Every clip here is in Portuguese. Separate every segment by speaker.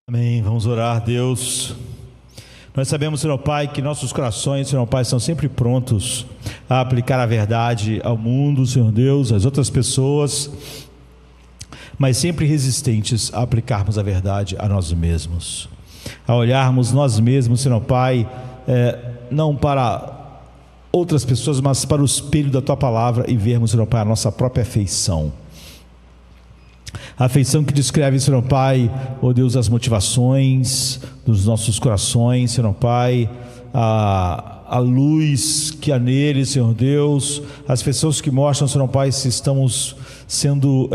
Speaker 1: Amém, vamos orar. Deus, nós sabemos, Senhor Pai, que nossos corações, Senhor Pai, são sempre prontos a aplicar a verdade ao mundo, Senhor Deus, às outras pessoas, mas sempre resistentes a aplicarmos a verdade a nós mesmos, a olharmos nós mesmos, Senhor Pai, não para outras pessoas, mas para o espelho da Tua Palavra e vermos, Senhor Pai, a nossa própria afeição. A afeição que descreve, Senhor Pai, ó Deus, as motivações dos nossos corações, Senhor Pai, a luz que há neles, Senhor Deus, as pessoas que mostram, Senhor Pai, se estamos sendo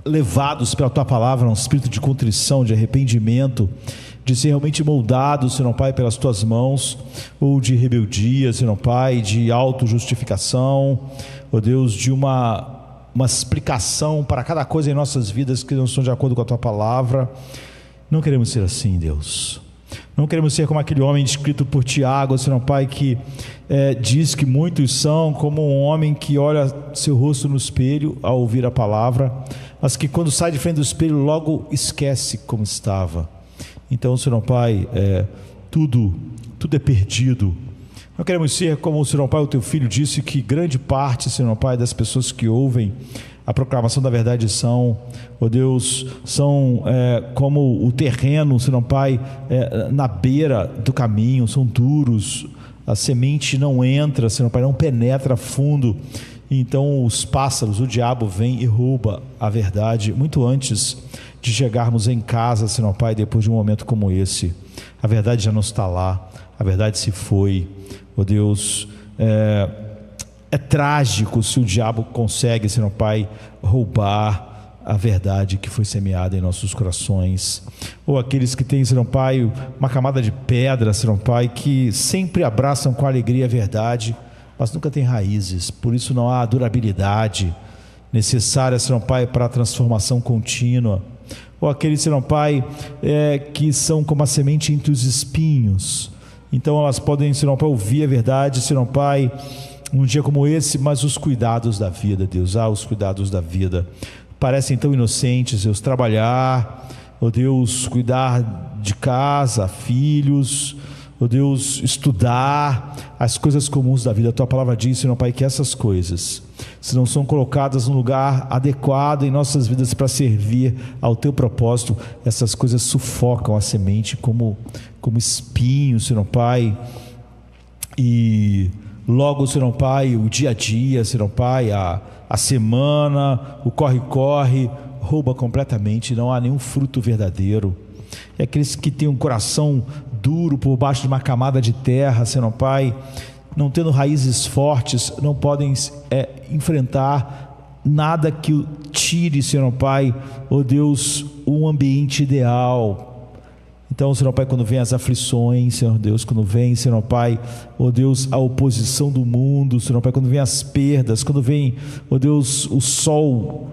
Speaker 1: levados pela Tua Palavra a um espírito de contrição, de arrependimento, de ser realmente moldados, Senhor Pai, pelas Tuas mãos, ou de rebeldia, Senhor Pai, de autojustificação, ó Deus, de uma explicação para cada coisa em nossas vidas que não estão de acordo com a Tua Palavra. Não queremos ser assim, Deus. Não queremos ser como aquele homem descrito por Tiago, Senhor Pai, que diz que muitos são como um homem que olha seu rosto no espelho ao ouvir a palavra, mas que quando sai de frente do espelho logo esquece como estava. Então, Senhor Pai, tudo é perdido. Não queremos ser como o Senhor Pai, o Teu Filho, disse que grande parte, Senhor Pai, das pessoas que ouvem a proclamação da verdade são, ó Deus, são como o terreno, Senhor Pai, na beira do caminho, são duros, a semente não entra, Senhor Pai, não penetra fundo, então os pássaros, o diabo vem e rouba a verdade, muito antes de chegarmos em casa, Senhor Pai, depois de um momento como esse. A verdade já não está lá, a verdade se foi. Ó Deus, é trágico se o diabo consegue, Senhor Pai, roubar a verdade que foi semeada em nossos corações, ou aqueles que têm, Senhor Pai, uma camada de pedra, Senhor Pai, que sempre abraçam com alegria a verdade, mas nunca têm raízes, por isso não há durabilidade necessária, Senhor Pai, para a transformação contínua, ou aqueles, Senhor Pai, que são como a semente entre os espinhos. Então elas podem, Senhor Pai, ouvir a verdade, Senhor Pai, um dia como esse, mas os cuidados da vida, Deus, os cuidados da vida parecem tão inocentes, Deus, trabalhar, ó Deus, cuidar de casa, filhos, ó Deus, estudar as coisas comuns da vida. A Tua Palavra diz, Senhor Pai, que essas coisas, se não são colocadas no lugar adequado em nossas vidas para servir ao Teu propósito, essas coisas sufocam a semente como espinhos, Senhor Pai, e logo, Senhor Pai, o dia a dia, Senhor Pai, a semana, o corre-corre, rouba completamente, não há nenhum fruto verdadeiro. É aqueles que têm um coração duro por baixo de uma camada de terra, Senhor Pai, não tendo raízes fortes, não podem enfrentar nada que tire, Senhor Pai, ó Deus, um ambiente ideal. Então, Senhor Pai, quando vem as aflições, Senhor Deus, quando vem, Senhor Pai, ó Deus, a oposição do mundo, Senhor Pai, quando vem as perdas, quando vem, ó Deus, o sol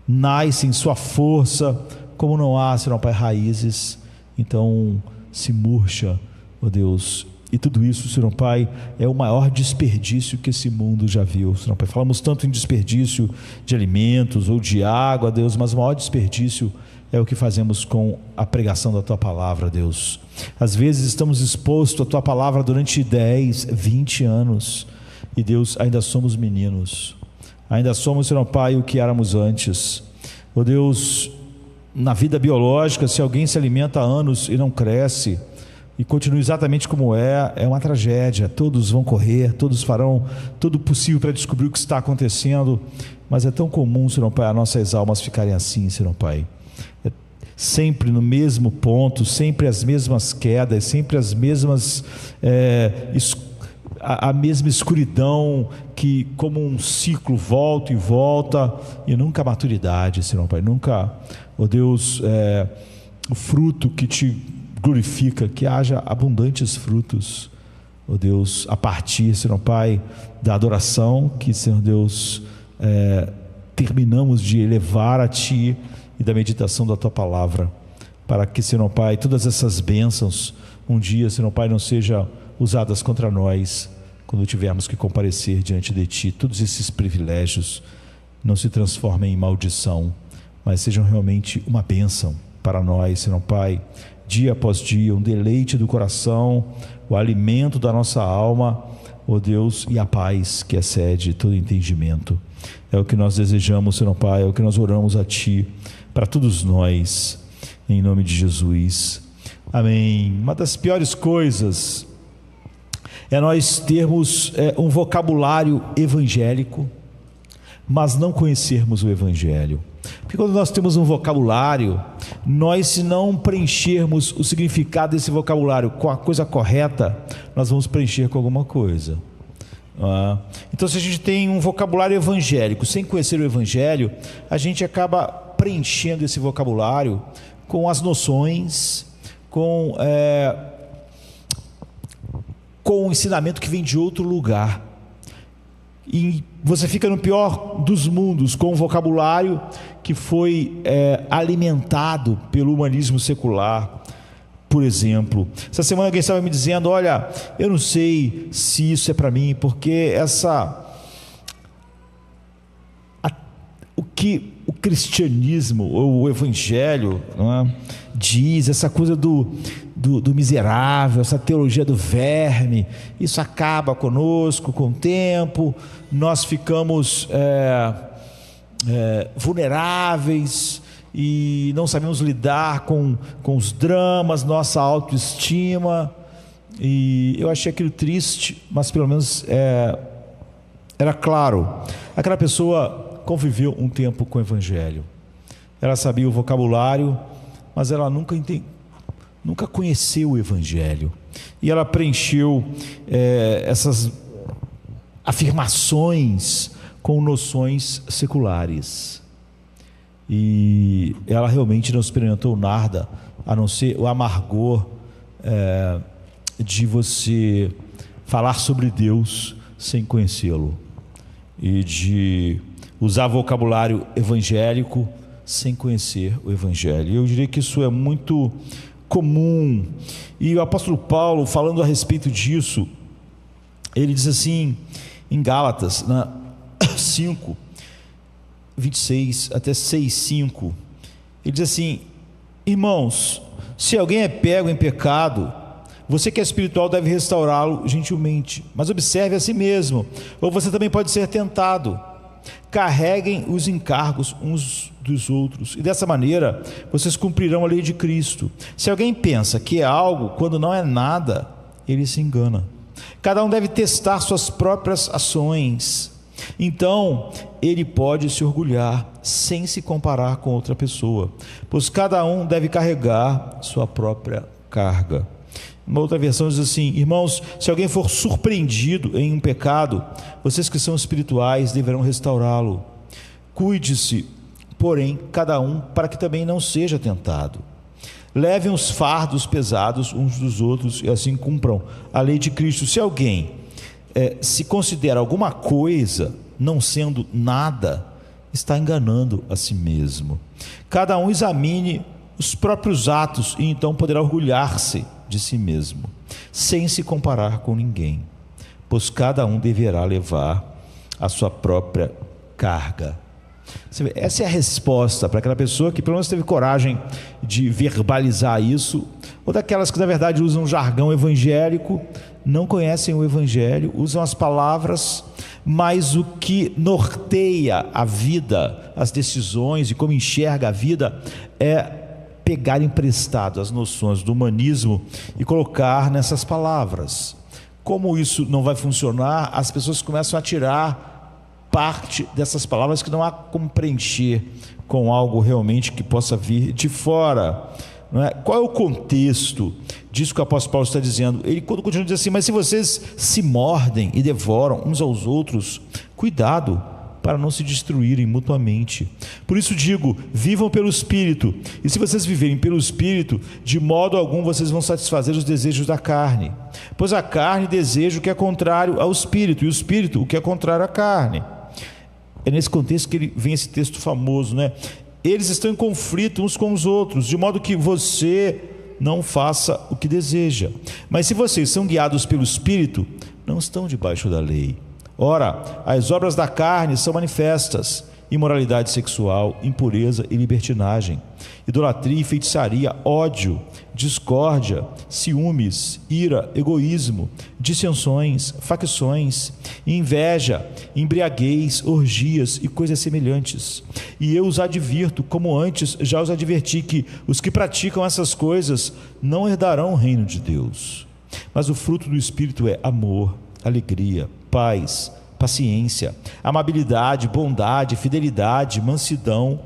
Speaker 1: nasce em sua força, como não há, Senhor Pai, raízes, então se murcha, ó Deus, e tudo isso, Senhor Pai, é o maior desperdício que esse mundo já viu, Senhor Pai. Falamos tanto em desperdício de alimentos ou de água, Deus, mas o maior desperdício é o que fazemos com a pregação da Tua Palavra, Deus. Às vezes estamos expostos à Tua Palavra durante 10, 20 anos, e Deus, ainda somos meninos, ainda somos, Senhor Pai, o que éramos antes. Ó Deus, na vida biológica, se alguém se alimenta há anos e não cresce, e continua exatamente como é uma tragédia. Todos vão correr, todos farão tudo possível para descobrir o que está acontecendo, mas é tão comum, Senhor Pai, as nossas almas ficarem assim, Senhor Pai, sempre no mesmo ponto, sempre as mesmas quedas, sempre as mesmas a mesma escuridão, que como um ciclo volta e volta, e nunca a maturidade, Senhor Pai, nunca, ó Deus, o fruto que Te glorifica, que haja abundantes frutos, ó Deus, a partir, Senhor Pai, da adoração que, Senhor Deus, terminamos de elevar a Ti, e da meditação da Tua Palavra, para que, Senhor Pai, todas essas bênçãos um dia, Senhor Pai, não sejam usadas contra nós quando tivermos que comparecer diante de Ti. Todos esses privilégios não se transformem em maldição, mas sejam realmente uma bênção, para nós, Senhor Pai, dia após dia, um deleite do coração, o alimento da nossa alma, ó Deus, e a paz que excede todo entendimento. É o que nós desejamos, Senhor Pai, é o que nós oramos a Ti, para todos nós, em nome de Jesus. Amém. Uma das piores coisas é nós termos um vocabulário evangélico, mas não conhecermos o Evangelho. Porque quando nós temos um vocabulário, nós, se não preenchermos o significado desse vocabulário com a coisa correta, nós vamos preencher com alguma coisa. Então, se a gente tem um vocabulário evangélico sem conhecer o Evangelho, a gente acaba preenchendo esse vocabulário com as noções, com o ensinamento que vem de outro lugar. E você fica no pior dos mundos, com um vocabulário que foi alimentado pelo humanismo secular. Por exemplo, essa semana alguém estava me dizendo: olha, eu não sei se isso é para mim, porque o que o cristianismo ou o evangelho, não é, diz, essa coisa do miserável, essa teologia do verme, isso acaba conosco com o tempo, nós ficamos vulneráveis e não sabemos lidar com os dramas, nossa autoestima. E eu achei aquilo triste, mas pelo menos era claro. Aquela pessoa conviveu um tempo com o Evangelho, ela sabia o vocabulário, mas ela nunca conheceu o Evangelho, e ela preencheu essas afirmações com noções seculares, e ela realmente não experimentou nada a não ser o amargor de você falar sobre Deus sem conhecê-lo, e de usar vocabulário evangélico sem conhecer o Evangelho. Eu diria que isso é muito comum, e o apóstolo Paulo, falando a respeito disso, ele diz assim em Gálatas 5, 26 até 6:5, ele diz assim: irmãos, se alguém é pego em pecado, você que é espiritual deve restaurá-lo gentilmente, mas observe a si mesmo, ou você também pode ser tentado. Carreguem os encargos uns dos outros, e dessa maneira vocês cumprirão a lei de Cristo. Se alguém pensa que é algo quando não é nada, ele se engana. Cada um deve testar suas próprias ações, então ele pode se orgulhar sem se comparar com outra pessoa, pois cada um deve carregar sua própria carga. Uma outra versão diz assim: irmãos, se alguém for surpreendido em um pecado, vocês que são espirituais deverão restaurá-lo. Cuide-se, porém, cada um, para que também não seja tentado. Levem os fardos pesados uns dos outros e assim cumpram a lei de Cristo. Se alguém se considera alguma coisa, não sendo nada, está enganando a si mesmo. Cada um examine os próprios atos e então poderá orgulhar-se de si mesmo, sem se comparar com ninguém, pois cada um deverá levar a sua própria carga. Essa é a resposta para aquela pessoa que pelo menos teve coragem de verbalizar isso, ou daquelas que na verdade usam jargão evangélico, não conhecem o Evangelho, usam as palavras, mas o que norteia a vida, as decisões e como enxerga a vida é pegar emprestado as noções do humanismo e colocar nessas palavras. Como isso não vai funcionar, as pessoas começam a tirar parte dessas palavras que não há como preencher com algo realmente que possa vir de fora, não é? Qual é o contexto disso que o apóstolo Paulo está dizendo? Ele continua dizendo assim: mas se vocês se mordem e devoram uns aos outros, cuidado para não se destruírem mutuamente. Por isso digo, vivam pelo Espírito, e se vocês viverem pelo Espírito, de modo algum vocês vão satisfazer os desejos da carne, pois a carne deseja o que é contrário ao Espírito, e o Espírito o que é contrário à carne. É nesse contexto que vem esse texto famoso, né? Eles estão em conflito uns com os outros, de modo que você não faça o que deseja. Mas se vocês são guiados pelo Espírito, não estão debaixo da lei. Ora, as obras da carne são manifestas: imoralidade sexual, impureza e libertinagem, idolatria e feitiçaria, ódio, discórdia, ciúmes, ira, egoísmo, dissensões, facções, inveja, embriaguez, orgias e coisas semelhantes. E eu os advirto, como antes já os adverti, que os que praticam essas coisas não herdarão o reino de Deus. Mas o fruto do Espírito é amor, alegria, paz, paciência, amabilidade, bondade, fidelidade, mansidão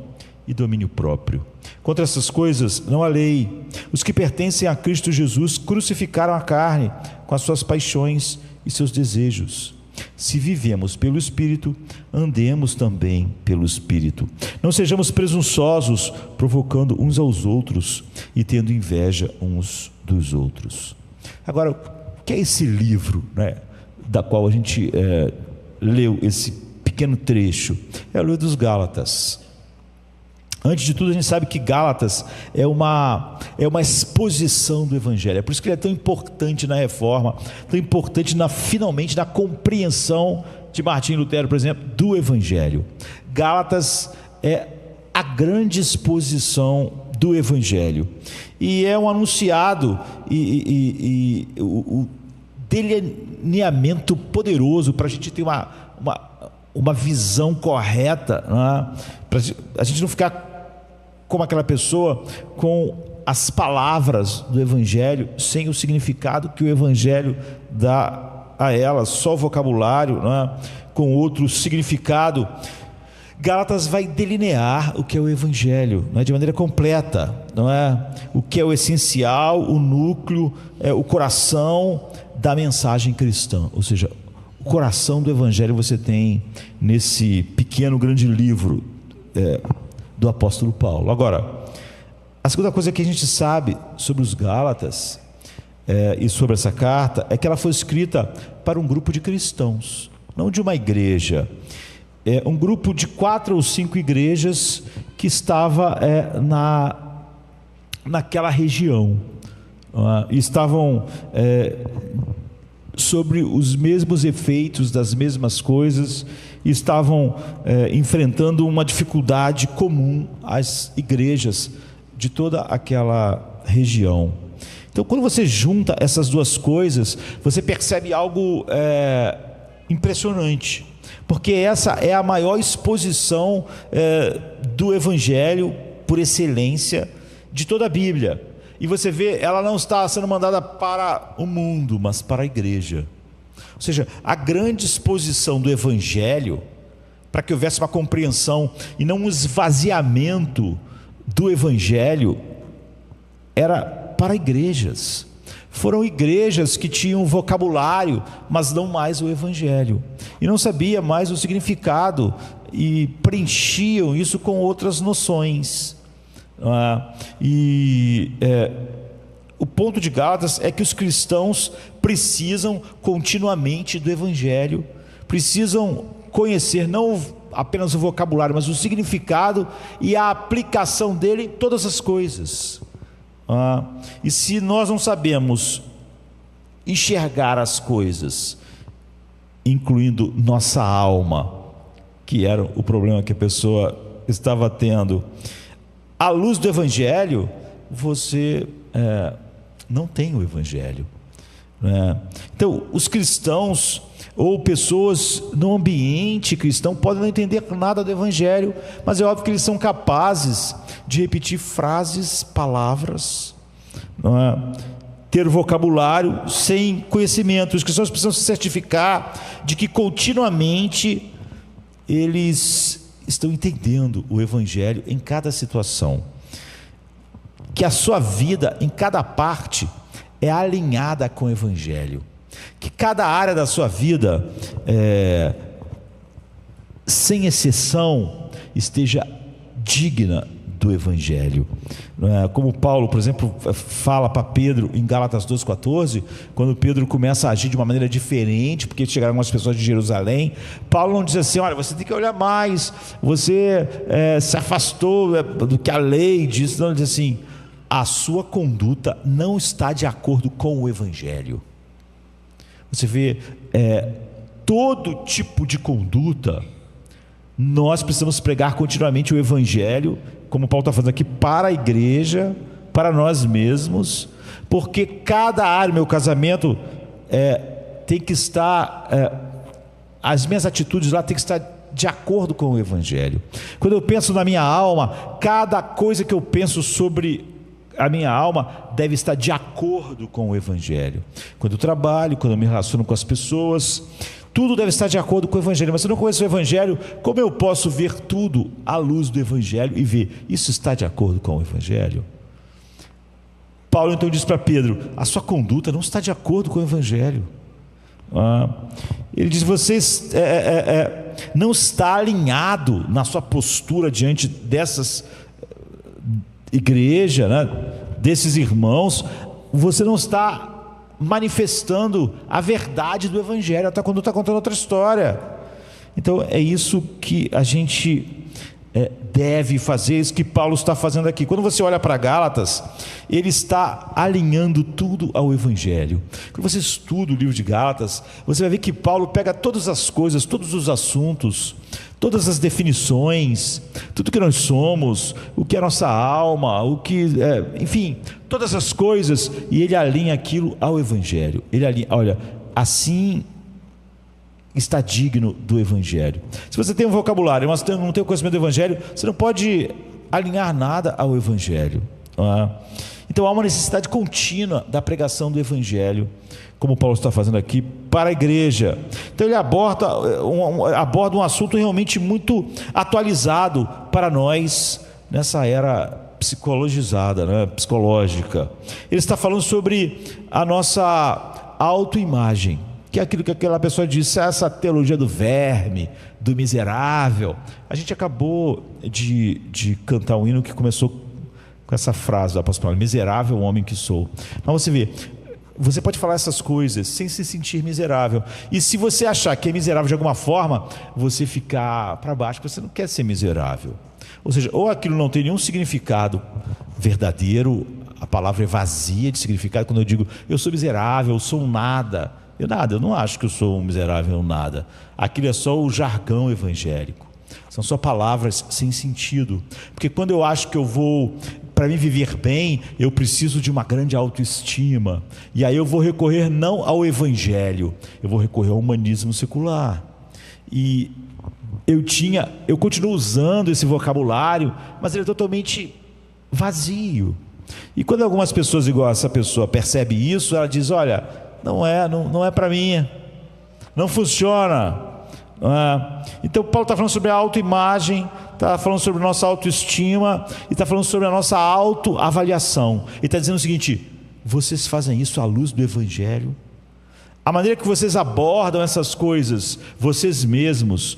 Speaker 1: e domínio próprio. Contra essas coisas não há lei. Os que pertencem a Cristo Jesus crucificaram a carne com as suas paixões e seus desejos. Se vivemos pelo Espírito, andemos também pelo Espírito. Não sejamos presunçosos, provocando uns aos outros e tendo inveja uns dos outros. Agora, o que é esse livro, né, da qual a gente leu esse pequeno trecho? É o livro dos Gálatas. Antes de tudo, a gente sabe que Gálatas é uma exposição do Evangelho. É por isso que ele é tão importante na Reforma, tão importante finalmente na compreensão de Martinho Lutero, por exemplo, do Evangelho. Gálatas é a grande exposição do Evangelho, e é um anunciado o delineamento poderoso para a gente ter uma visão correta, né? Para a gente não ficar como aquela pessoa com as palavras do Evangelho sem o significado que o Evangelho dá a elas, só o vocabulário, né, com outro significado. Gálatas vai delinear o que é o Evangelho, não é, de maneira completa, não é? O que é o essencial, o núcleo, o coração da mensagem cristã. Ou seja, o coração do Evangelho você tem nesse pequeno grande livro do apóstolo Paulo. Agora, a segunda coisa que a gente sabe sobre os Gálatas e sobre essa carta é que ela foi escrita para um grupo de cristãos, não de uma igreja. É um grupo de 4 ou 5 igrejas que estava naquela região, e estavam sobre os mesmos efeitos das mesmas coisas, e estavam enfrentando uma dificuldade comum às igrejas de toda aquela região. Então, quando você junta essas duas coisas, você percebe algo impressionante, porque essa é a maior exposição do Evangelho por excelência de toda a Bíblia. E você vê, ela não está sendo mandada para o mundo, mas para a igreja. Ou seja, a grande exposição do Evangelho, para que houvesse uma compreensão e não um esvaziamento do Evangelho, era para igrejas. Foram igrejas que tinham vocabulário, mas não mais o Evangelho, e não sabia mais o significado, e preenchiam isso com outras noções. O ponto de Gálatas é que os cristãos precisam continuamente do Evangelho, precisam conhecer não apenas o vocabulário, mas o significado e a aplicação dele em todas as coisas. E se nós não sabemos enxergar as coisas, incluindo nossa alma, que era o problema que a pessoa estava tendo, à luz do Evangelho, você não tem o Evangelho, né? Então, os cristãos ou pessoas no ambiente cristão podem não entender nada do Evangelho, mas é óbvio que eles são capazes de repetir frases, palavras, não é? Ter vocabulário sem conhecimento. Os cristãos precisam se certificar de que continuamente eles estão entendendo o Evangelho em cada situação, que a sua vida em cada parte é alinhada com o Evangelho, que cada área da sua vida, sem exceção, esteja digna do Evangelho. Como Paulo, por exemplo, fala para Pedro em Gálatas 2,14, quando Pedro começa a agir de uma maneira diferente, porque chegaram algumas pessoas de Jerusalém. Paulo não diz assim: olha, você tem que olhar mais, você se afastou do que a lei diz. Não, ele diz assim: a sua conduta não está de acordo com o Evangelho. Você vê, todo tipo de conduta Nós precisamos pregar continuamente o Evangelho, como Paulo está falando aqui, para a igreja, para nós mesmos, porque cada área, meu casamento, tem que estar, as minhas atitudes lá tem que estar de acordo com o Evangelho. Quando eu penso na minha alma, cada coisa que eu penso sobre a minha alma deve estar de acordo com o Evangelho. Quando eu trabalho, quando eu me relaciono com as pessoas, tudo deve estar de acordo com o Evangelho. Mas se eu não conheço o Evangelho, como eu posso ver tudo à luz do Evangelho e ver, isso está de acordo com o Evangelho? Paulo então diz para Pedro, a sua conduta não está de acordo com o Evangelho. Ele diz, vocês não está alinhado na sua postura diante dessas igreja, né, desses irmãos, você não está manifestando a verdade do Evangelho, até quando está contando outra história. Então é isso que a gente deve fazer, isso que Paulo está fazendo aqui. Quando você olha para Gálatas, ele está alinhando tudo ao Evangelho. Quando você estuda o livro de Gálatas, você vai ver que Paulo pega todas as coisas, todos os assuntos, todas as definições, tudo que nós somos, o que é nossa alma, o que enfim, todas as coisas, e ele alinha aquilo ao Evangelho. Ele alinha, olha, assim está digno do Evangelho. Se você tem um vocabulário, mas não tem o conhecimento do Evangelho, você não pode alinhar nada ao Evangelho. Então há uma necessidade contínua da pregação do Evangelho, como Paulo está fazendo aqui, para a igreja. Então ele aborda um assunto realmente muito atualizado para nós, nessa era psicologizada, né? Psicológica. Ele está falando sobre a nossa autoimagem, que é aquilo que aquela pessoa disse, essa teologia do verme, do miserável. A gente acabou de cantar um hino que começou com essa frase do apóstolo Paulo, miserável homem que sou. Mas você vê, você pode falar essas coisas sem se sentir miserável, e se você achar que é miserável de alguma forma, você ficar para baixo, porque você não quer ser miserável. Ou seja, ou aquilo não tem nenhum significado verdadeiro, a palavra é vazia de significado. Quando eu digo eu sou miserável, eu sou um nada, eu não acho que eu sou um miserável ou nada. Aquilo é só o jargão evangélico, são só palavras sem sentido. Porque quando eu acho que eu vou, para mim viver bem, eu preciso de uma grande autoestima, e aí eu vou recorrer não ao Evangelho, eu vou recorrer ao humanismo secular. E eu continuo usando esse vocabulário, mas ele é totalmente vazio. E quando algumas pessoas igual essa pessoa percebe isso, ela diz, olha, não é para mim, não funciona. Então Paulo está falando sobre a autoimagem, está falando sobre a nossa autoestima, e está falando sobre a nossa autoavaliação. Ele está dizendo o seguinte, vocês fazem isso à luz do Evangelho? A maneira que vocês abordam essas coisas, vocês mesmos,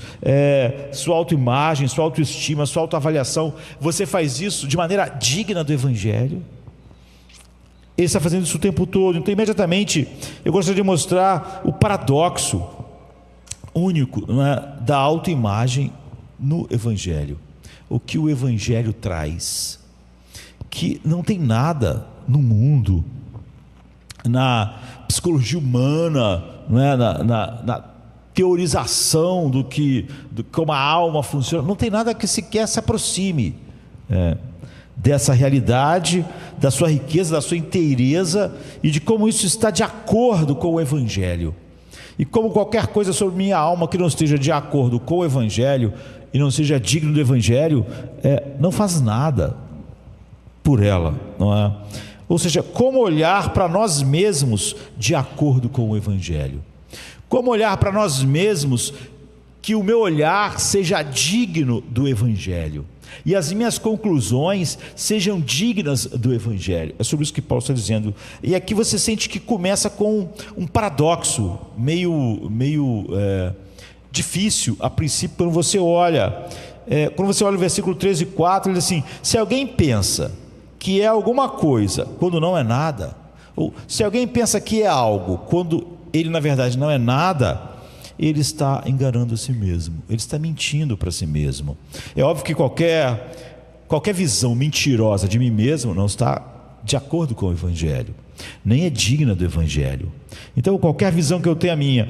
Speaker 1: sua autoimagem, sua autoestima, sua autoavaliação, você faz isso de maneira digna do Evangelho? Ele está fazendo isso o tempo todo. Então imediatamente eu gostaria de mostrar o paradoxo único, da autoimagem no Evangelho. O que o Evangelho traz, que não tem nada no mundo, na psicologia humana, na teorização do como a alma funciona, não tem nada que sequer se aproxime dessa realidade, da sua riqueza, da sua inteireza, e de como isso está de acordo com o Evangelho. E como qualquer coisa sobre minha alma que não esteja de acordo com o Evangelho e não seja digno do Evangelho, não faz nada por ela, não é? Ou seja, como olhar para nós mesmos de acordo com o Evangelho? Como olhar para nós mesmos que o meu olhar seja digno do Evangelho e as minhas conclusões sejam dignas do Evangelho? É sobre isso que Paulo está dizendo. E aqui você sente que começa com um paradoxo meio difícil a princípio, quando você olha o versículo 13 e 4, ele diz assim, se alguém pensa que é alguma coisa quando não é nada, ou se alguém pensa que é algo quando ele na verdade não é nada, ele está enganando a si mesmo, ele está mentindo para si mesmo. É óbvio que qualquer visão mentirosa de mim mesmo não está de acordo com o Evangelho, nem é digna do Evangelho. Então, qualquer visão que eu tenha minha,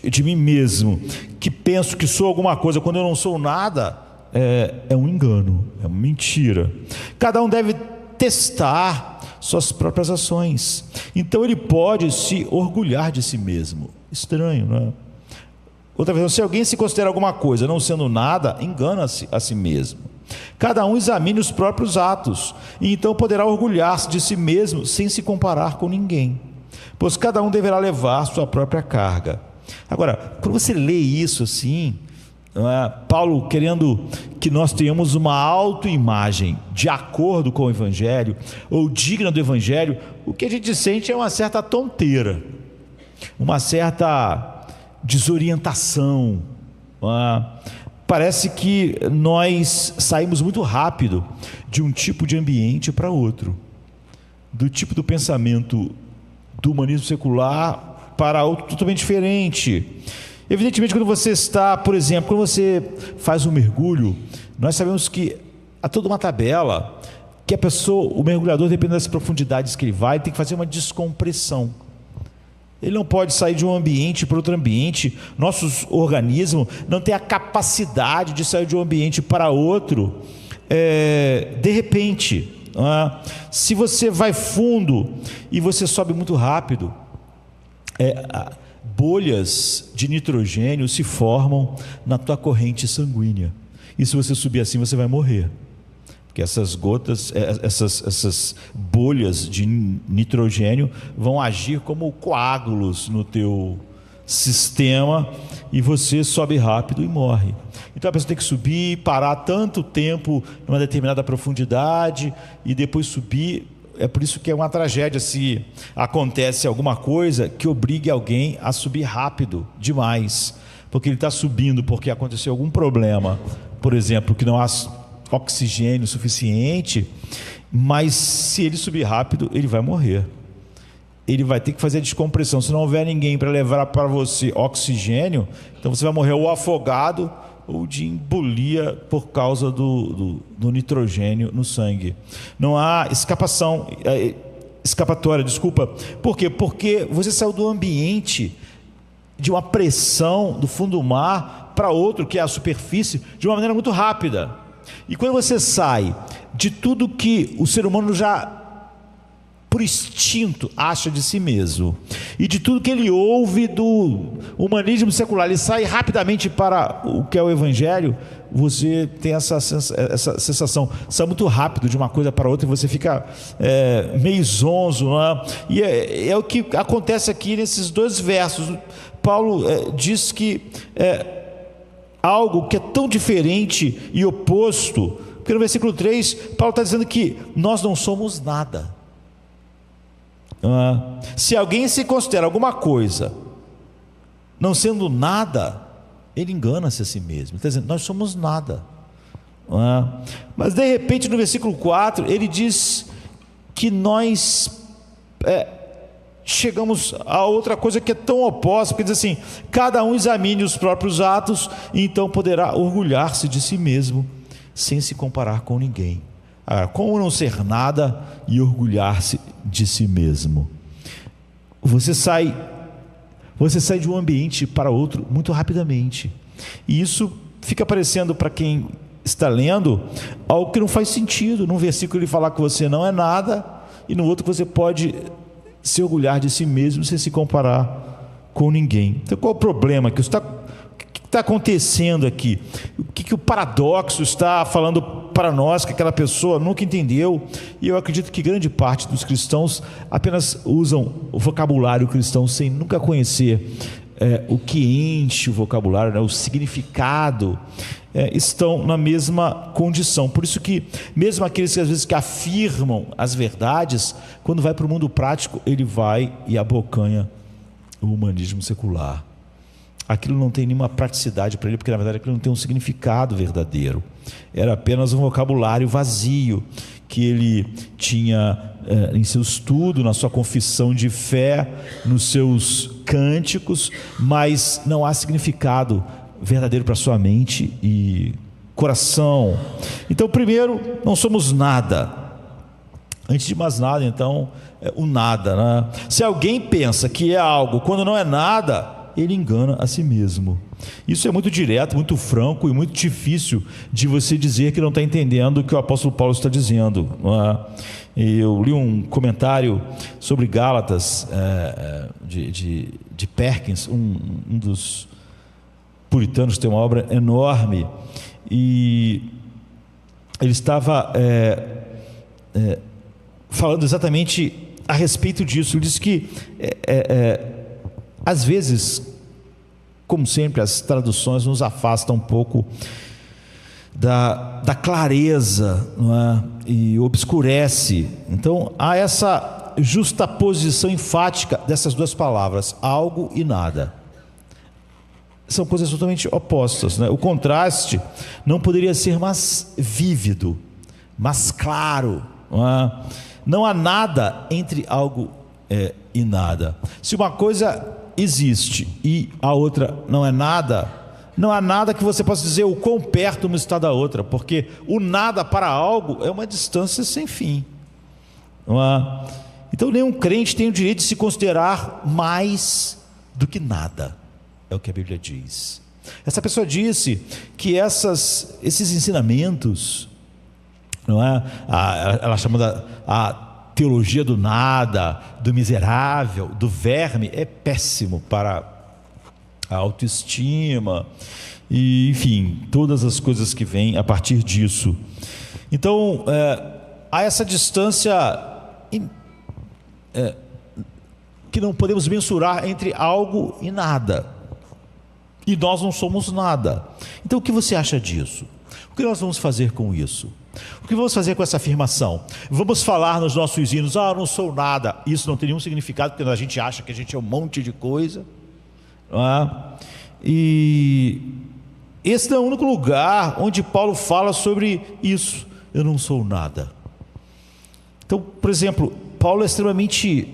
Speaker 1: de mim mesmo, que penso que sou alguma coisa quando eu não sou nada, é um engano, é uma mentira. Cada um deve testar suas próprias ações. Então ele pode se orgulhar de si mesmo. Estranho, não é? Outra vez, se alguém se considera alguma coisa não sendo nada, engana-se a si mesmo. Cada um examine os próprios atos, e então poderá orgulhar-se de si mesmo sem se comparar com ninguém, pois cada um deverá levar sua própria carga. Agora, quando você lê isso assim, Paulo querendo que nós tenhamos uma autoimagem de acordo com o Evangelho, ou digna do Evangelho, o que a gente sente é uma certa tonteira, uma certa desorientação. Parece que nós saímos muito rápido de um tipo de ambiente para outro, do tipo do pensamento do humanismo secular para outro totalmente diferente. Evidentemente, quando você está, por exemplo, quando você faz um mergulho, nós sabemos que há toda uma tabela que a pessoa, o mergulhador, dependendo das profundidades que ele vai, tem que fazer uma descompressão. Ele não pode sair de um ambiente para outro ambiente. Nosso organismo não tem a capacidade de sair de um ambiente para outro de repente. Se você vai fundo e você sobe muito rápido, bolhas de nitrogênio se formam na tua corrente sanguínea. E se você subir assim, você vai morrer. Porque essas gotas, essas bolhas de nitrogênio vão agir como coágulos no teu sistema e você sobe rápido e morre. Então a pessoa tem que subir, parar tanto tempo numa determinada profundidade e depois subir. É por isso que é uma tragédia se acontece alguma coisa que obrigue alguém a subir rápido demais, porque ele está subindo porque aconteceu algum problema, por exemplo, que não há oxigênio suficiente, mas se ele subir rápido, ele vai morrer. Ele vai ter que fazer a descompressão. Se não houver ninguém para levar para você oxigênio, então você vai morrer ou afogado ou de embolia por causa do nitrogênio no sangue. Não há escapatória, desculpa. Por quê? Porque você saiu do ambiente de uma pressão do fundo do mar para outro, que é a superfície, de uma maneira muito rápida. E quando você sai de tudo que o ser humano já, por instinto, acha de si mesmo, e de tudo que ele ouve do humanismo secular, ele sai rapidamente para o que é o Evangelho, você tem essa sensação, sai muito rápido de uma coisa para outra, e você fica meio zonzo, não é? E é o que acontece aqui nesses dois versos. Paulo diz que algo que é tão diferente e oposto, porque no versículo 3, Paulo está dizendo que nós não somos nada. Se alguém se considera alguma coisa, não sendo nada, ele engana-se a si mesmo. Ele está dizendo, nós somos nada. Mas de repente no versículo 4, ele diz que nós chegamos a outra coisa que é tão oposta, porque diz assim: cada um examine os próprios atos, e então poderá orgulhar-se de si mesmo, sem se comparar com ninguém. Como não ser nada e orgulhar-se de si mesmo? Você sai de um ambiente para outro muito rapidamente, e isso fica parecendo, para quem está lendo, algo que não faz sentido. Num versículo ele fala que você não é nada, e no outro você pode se orgulhar de si mesmo sem se comparar com ninguém. Então qual é o problema? O que está acontecendo aqui? O que o paradoxo está falando para nós, que aquela pessoa nunca entendeu? E eu acredito que grande parte dos cristãos apenas usam o vocabulário cristão sem nunca conhecer o que enche o vocabulário, né? O significado, estão na mesma condição. Por isso que mesmo aqueles que às vezes que afirmam as verdades, quando vai para o mundo prático, ele vai e abocanha o humanismo secular. Aquilo não tem nenhuma praticidade para ele, porque na verdade aquilo não tem um significado verdadeiro. Era apenas um vocabulário vazio que ele tinha em seu estudo, na sua confissão de fé, nos seus cânticos, mas não há significado verdadeiro para sua mente e coração. Então, primeiro, não somos nada. Antes de mais nada, então, é o nada, né? Se alguém pensa que é algo quando não é nada, ele engana a si mesmo. Isso é muito direto, muito franco e muito difícil de você dizer que não está entendendo o que o apóstolo Paulo está dizendo, não é? Eu li um comentário sobre Gálatas de Perkins, um dos puritanos, tem uma obra enorme, e ele estava falando exatamente a respeito disso. Ele disse que às vezes, como sempre, as traduções nos afastam um pouco da clareza, não é? E obscurece. Então há essa justaposição enfática dessas duas palavras, algo e nada. São coisas totalmente opostas, né? O contraste não poderia ser mais vívido, mais claro, não é? Não há nada entre algo e nada. Se uma coisa existe e a outra não é nada, não há nada que você possa dizer o quão perto uma está da outra, porque o nada para algo é uma distância sem fim, não é? Então nenhum crente tem o direito de se considerar mais do que nada, é o que a Bíblia diz. Essa pessoa disse que esses ensinamentos, não é? Ela chama a teologia do nada, do miserável, do verme, é péssimo para a autoestima e, enfim, todas as coisas que vêm a partir disso. Então, há essa distância que não podemos mensurar entre algo e nada, e nós não somos nada. Então, o que você acha disso? O que nós vamos fazer com isso? O que vamos fazer com essa afirmação? Vamos falar nos nossos hinos: eu não sou nada. Isso não tem nenhum significado, porque a gente acha que a gente é um monte de coisa, não é? E esse é o único lugar onde Paulo fala sobre isso: eu não sou nada. Então, por exemplo, Paulo é extremamente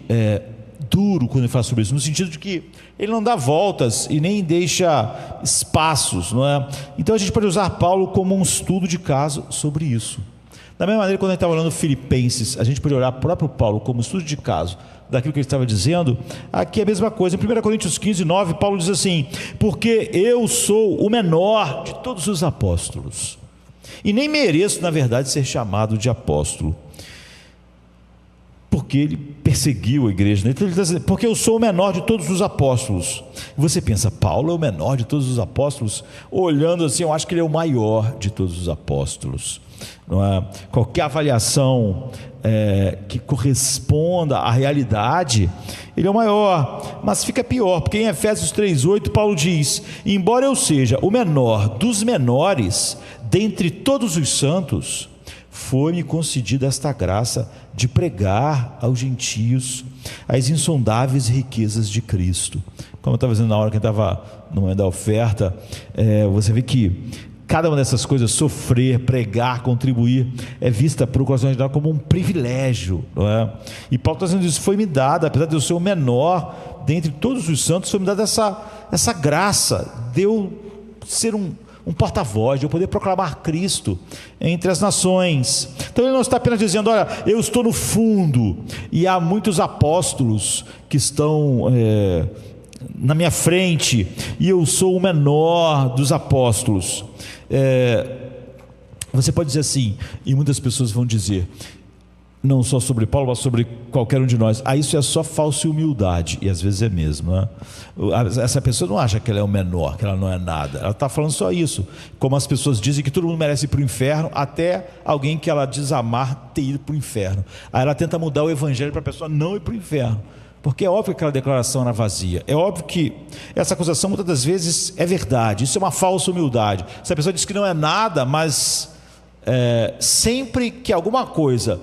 Speaker 1: duro quando ele fala sobre isso, no sentido de que ele não dá voltas e nem deixa espaços, não é? Então a gente pode usar Paulo como um estudo de caso sobre isso. Da mesma maneira, quando a gente estava olhando Filipenses, a gente pode olhar o próprio Paulo como estudo de caso daquilo que ele estava dizendo. Aqui é a mesma coisa. Em 1 Coríntios 15, 9, Paulo diz assim: porque eu sou o menor de todos os apóstolos, e nem mereço, na verdade, ser chamado de apóstolo, porque ele perseguiu a igreja, né? Então ele está dizendo, porque eu sou o menor de todos os apóstolos. Você pensa, Paulo é o menor de todos os apóstolos? Olhando assim, eu acho que ele é o maior de todos os apóstolos, não é? Qualquer avaliação que corresponda à realidade, ele é o maior. Mas fica pior, porque em Efésios 3,8 Paulo diz: embora eu seja o menor dos menores dentre todos os santos, foi-me concedida esta graça de pregar aos gentios as insondáveis riquezas de Cristo. Como eu estava dizendo na hora que eu estava no momento da oferta, você vê que cada uma dessas coisas, sofrer, pregar, contribuir, é vista por o coração de Deus como um privilégio, não é? E Paulo está dizendo isso: foi-me dada, apesar de eu ser o menor dentre todos os santos, foi-me dada essa graça de eu ser um porta-voz, de eu poder proclamar Cristo entre as nações. Então ele não está apenas dizendo: olha, eu estou no fundo e há muitos apóstolos que estão na minha frente e eu sou o menor dos apóstolos. Você pode dizer assim, e muitas pessoas vão dizer, não só sobre Paulo, mas sobre qualquer um de nós: isso é só falsa humildade. E às vezes é mesmo, né? Essa pessoa não acha que ela é o menor, que ela não é nada. Ela está falando só isso. Como as pessoas dizem que todo mundo merece ir para o inferno, até alguém que ela diz amar ter ido para o inferno. Aí ela tenta mudar o evangelho para a pessoa não ir para o inferno, porque é óbvio que aquela declaração era vazia. É óbvio que essa acusação muitas das vezes é verdade. Isso é uma falsa humildade. Se a pessoa diz que não é nada, mas sempre que alguma coisa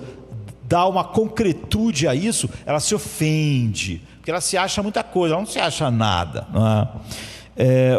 Speaker 1: dá uma concretude a isso, ela se ofende, porque ela se acha muita coisa, ela não se acha nada, não é?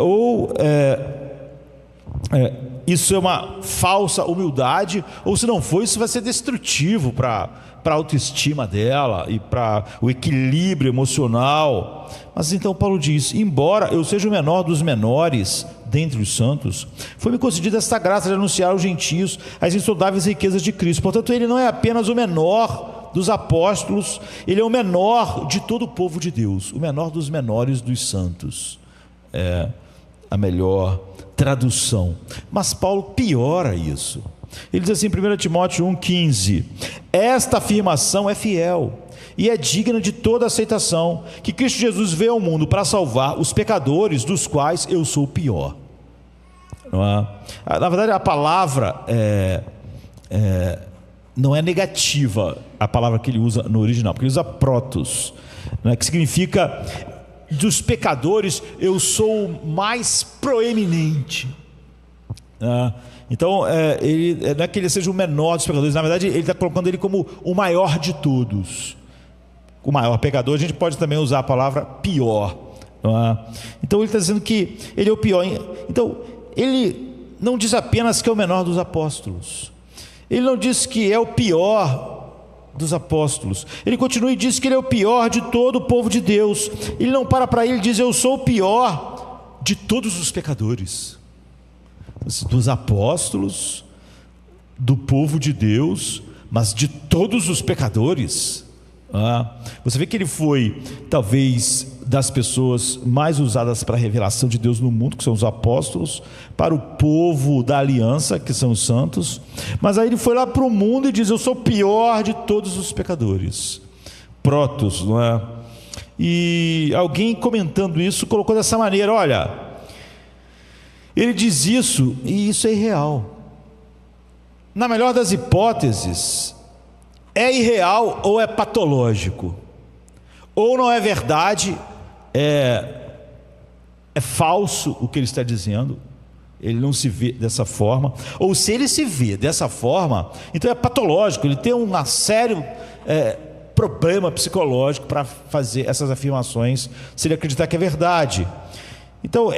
Speaker 1: Isso é uma falsa humildade, ou se não for, isso vai ser destrutivo para a autoestima dela e para o equilíbrio emocional. Mas então Paulo diz: embora eu seja o menor dos menores dentre os santos, foi-me concedida esta graça de anunciar aos gentios as insondáveis riquezas de Cristo. Portanto, ele não é apenas o menor dos apóstolos, ele é o menor de todo o povo de Deus, o menor dos menores dos santos. É a melhor tradução. Mas Paulo piora isso. Ele diz assim, 1 Timóteo 1,15: esta afirmação é fiel e é digna de toda aceitação, que Cristo Jesus veio ao mundo para salvar os pecadores, dos quais eu sou o pior. Não é? Na verdade, a palavra não é negativa, a palavra que ele usa no original, porque ele usa protos, né, que significa: dos pecadores eu sou o mais proeminente. Então, ele, não é que ele seja o menor dos pecadores, na verdade ele está colocando ele como o maior de todos. O maior pecador, a gente pode também usar a palavra pior. Então ele está dizendo que ele é o pior. Então ele não diz apenas que é o menor dos apóstolos, ele não diz que é o pior dos apóstolos, ele continua e diz que ele é o pior de todo o povo de Deus. Ele não para ele, diz: eu sou o pior de todos os pecadores. Dos apóstolos, do povo de Deus, mas de todos os pecadores. Você vê que ele foi talvez das pessoas mais usadas para a revelação de Deus no mundo, que são os apóstolos, para o povo da aliança, que são os santos. Mas aí ele foi lá para o mundo e diz: eu sou o pior de todos os pecadores. Protos, não é? E alguém comentando isso colocou dessa maneira: olha, ele diz isso e isso é irreal. Na melhor das hipóteses, é irreal ou é patológico, ou não é verdade, é falso o que ele está dizendo, ele não se vê dessa forma, ou se ele se vê dessa forma, então é patológico, ele tem um sério problema psicológico para fazer essas afirmações, se ele acreditar que é verdade. Então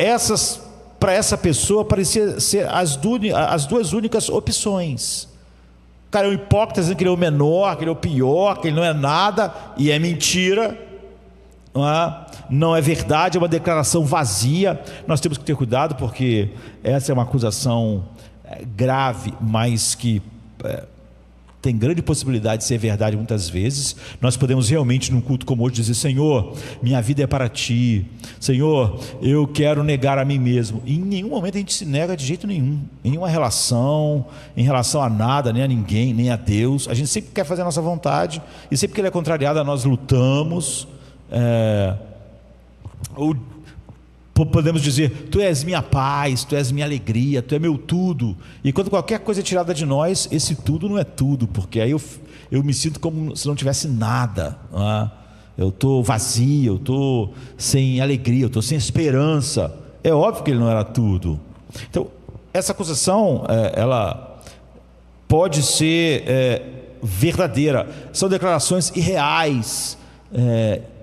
Speaker 1: para essa pessoa parecia ser as duas únicas opções. O cara é um hipócrita, dizendo que ele é o menor, que ele é o pior, que ele não é nada, e é mentira, não é verdade, é uma declaração vazia. Nós temos que ter cuidado, porque essa é uma acusação grave, mas que tem grande possibilidade de ser verdade muitas vezes. Nós podemos realmente, num culto como hoje, dizer: Senhor, minha vida é para Ti. Senhor, eu quero negar a mim mesmo. E em nenhum momento a gente se nega de jeito nenhum, em nenhuma relação, em relação a nada, nem a ninguém, nem a Deus. A gente sempre quer fazer a nossa vontade, e sempre que Ele é contrariado, nós lutamos. Ou podemos dizer: Tu és minha paz, Tu és minha alegria, Tu é meu tudo. E quando qualquer coisa é tirada de nós, esse tudo não é tudo, porque aí eu me sinto como se não tivesse nada. Eu estou vazio, eu estou sem alegria, eu estou sem esperança. É óbvio que ele não era tudo. Então, essa acusação, ela pode ser verdadeira. São declarações irreais,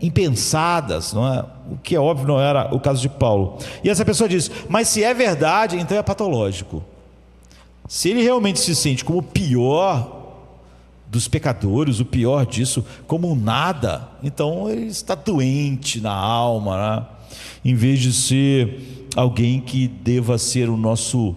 Speaker 1: impensadas, não é? O que é óbvio não era o caso de Paulo. E essa pessoa diz: mas se é verdade, então é patológico. Se ele realmente se sente como o pior dos pecadores, o pior disso, como nada, então ele está doente na alma, né? Em vez de ser alguém que deva ser o nosso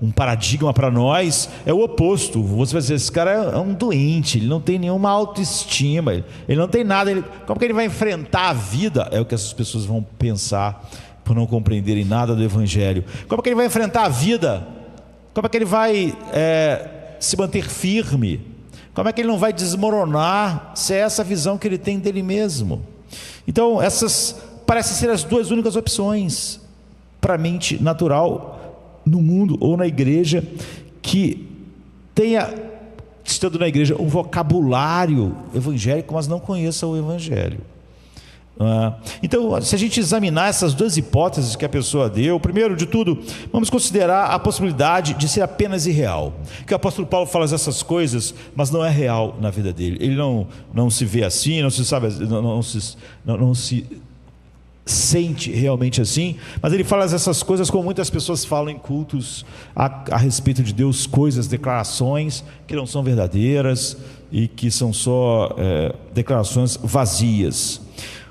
Speaker 1: um paradigma para nós, é o oposto. Você vai dizer: esse cara é um doente, ele não tem nenhuma autoestima, ele não tem nada, como que ele vai enfrentar a vida? É o que essas pessoas vão pensar, por não compreenderem nada do Evangelho. Como que ele vai enfrentar a vida? Como é que ele vai se manter firme? Como é que ele não vai desmoronar, se é essa visão que ele tem dele mesmo? Então essas parecem ser as duas únicas opções para a mente natural no mundo ou na igreja, que tenha, estando na igreja, um vocabulário evangélico, mas não conheça o Evangelho. Então, se a gente examinar essas duas hipóteses que a pessoa deu, primeiro de tudo, vamos considerar a possibilidade de ser apenas irreal, que o apóstolo Paulo fala essas coisas, mas não é real na vida dele. Ele não se vê assim, não se sabe, não se sente realmente assim, mas ele fala essas coisas como muitas pessoas falam em cultos a respeito de Deus, coisas, declarações que não são verdadeiras e que são só declarações vazias.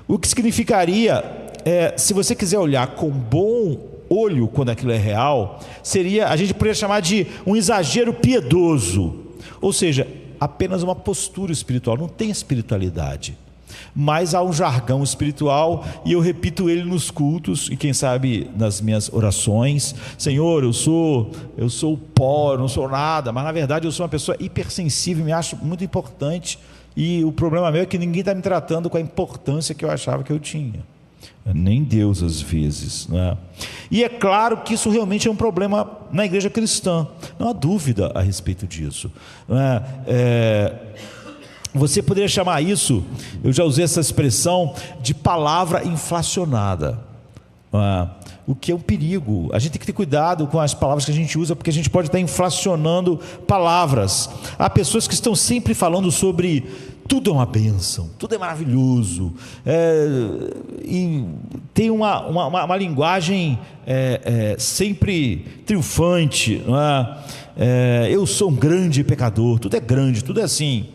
Speaker 1: O que significaria, se você quiser olhar com bom olho quando aquilo é real, seria, a gente poderia chamar de um exagero piedoso, ou seja, apenas uma postura espiritual, não tem espiritualidade. Mas há um jargão espiritual, e eu repito ele nos cultos, e quem sabe nas minhas orações: Senhor, eu sou o pó, eu não sou nada, mas na verdade eu sou uma pessoa hipersensível, me acho muito importante, e o problema meu é que ninguém está me tratando com a importância que eu achava que eu tinha, nem Deus às vezes, né? E é claro que isso realmente é um problema na igreja cristã, não há dúvida a respeito disso, né? Você poderia chamar isso, eu já usei essa expressão, de palavra inflacionada, o que é um perigo. A gente tem que ter cuidado com as palavras que a gente usa, porque a gente pode estar inflacionando palavras. Há pessoas que estão sempre falando sobre tudo é uma bênção, tudo é maravilhoso, e tem uma linguagem sempre triunfante, não é? Eu sou um grande pecador, tudo é grande, tudo é assim.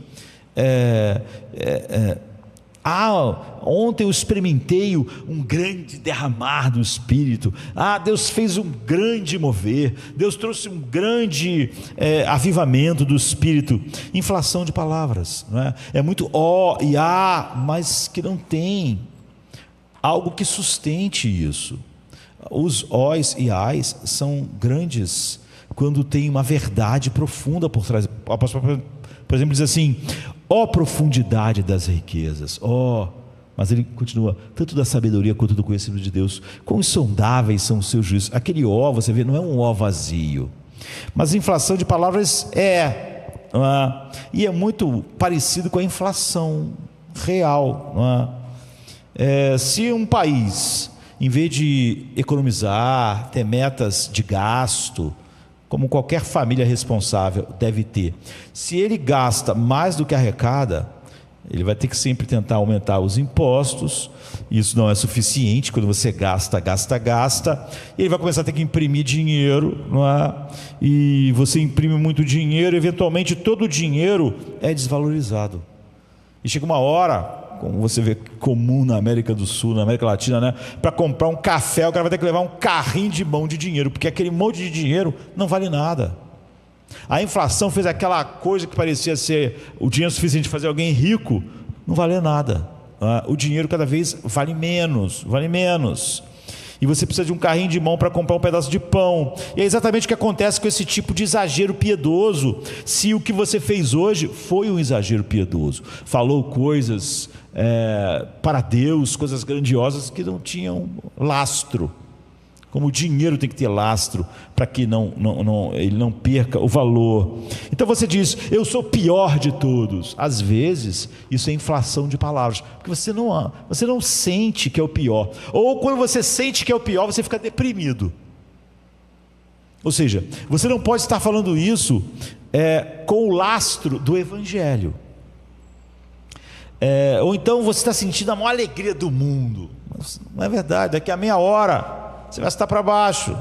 Speaker 1: Ontem eu experimentei um grande derramar do Espírito. Deus fez um grande mover, Deus trouxe um grande avivamento do Espírito. Inflação de palavras, não é? É muito ó e mas que não tem algo que sustente isso. Os óis e ais são grandes quando tem uma verdade profunda por trás. O apóstolo, por exemplo, diz assim: ó profundidade das riquezas, mas ele continua, tanto da sabedoria quanto do conhecimento de Deus, quão insondáveis são os seus juízos. Aquele você vê, não é um vazio, mas a inflação de palavras e é muito parecido com a inflação real, se um país, em vez de economizar, ter metas de gasto, como qualquer família responsável deve ter, se ele gasta mais do que arrecada, ele vai ter que sempre tentar aumentar os impostos. Isso não é suficiente. Quando você gasta, ele vai começar a ter que imprimir dinheiro, não é? E você imprime muito dinheiro, eventualmente todo o dinheiro é desvalorizado, e chega uma hora, como você vê comum na América do Sul, na América Latina, né? Para comprar um café, o cara vai ter que levar um carrinho de mão de dinheiro, porque aquele monte de dinheiro não vale nada. A inflação fez aquela coisa que parecia ser o dinheiro suficiente de fazer alguém rico, não valer nada. O dinheiro cada vez vale menos. E você precisa de um carrinho de mão para comprar um pedaço de pão. E é exatamente o que acontece com esse tipo de exagero piedoso. Se o que você fez hoje foi um exagero piedoso, falou coisas para Deus, coisas grandiosas que não tinham lastro, como o dinheiro tem que ter lastro para que ele não perca o valor. Então você diz: eu sou o pior de todos. Às vezes isso é inflação de palavras, porque você não sente que é o pior, ou quando você sente que é o pior, você fica deprimido. Ou seja, você não pode estar falando isso com o lastro do Evangelho. Ou então você está sentindo a maior alegria do mundo. Não é verdade, daqui a meia hora você vai estar para baixo.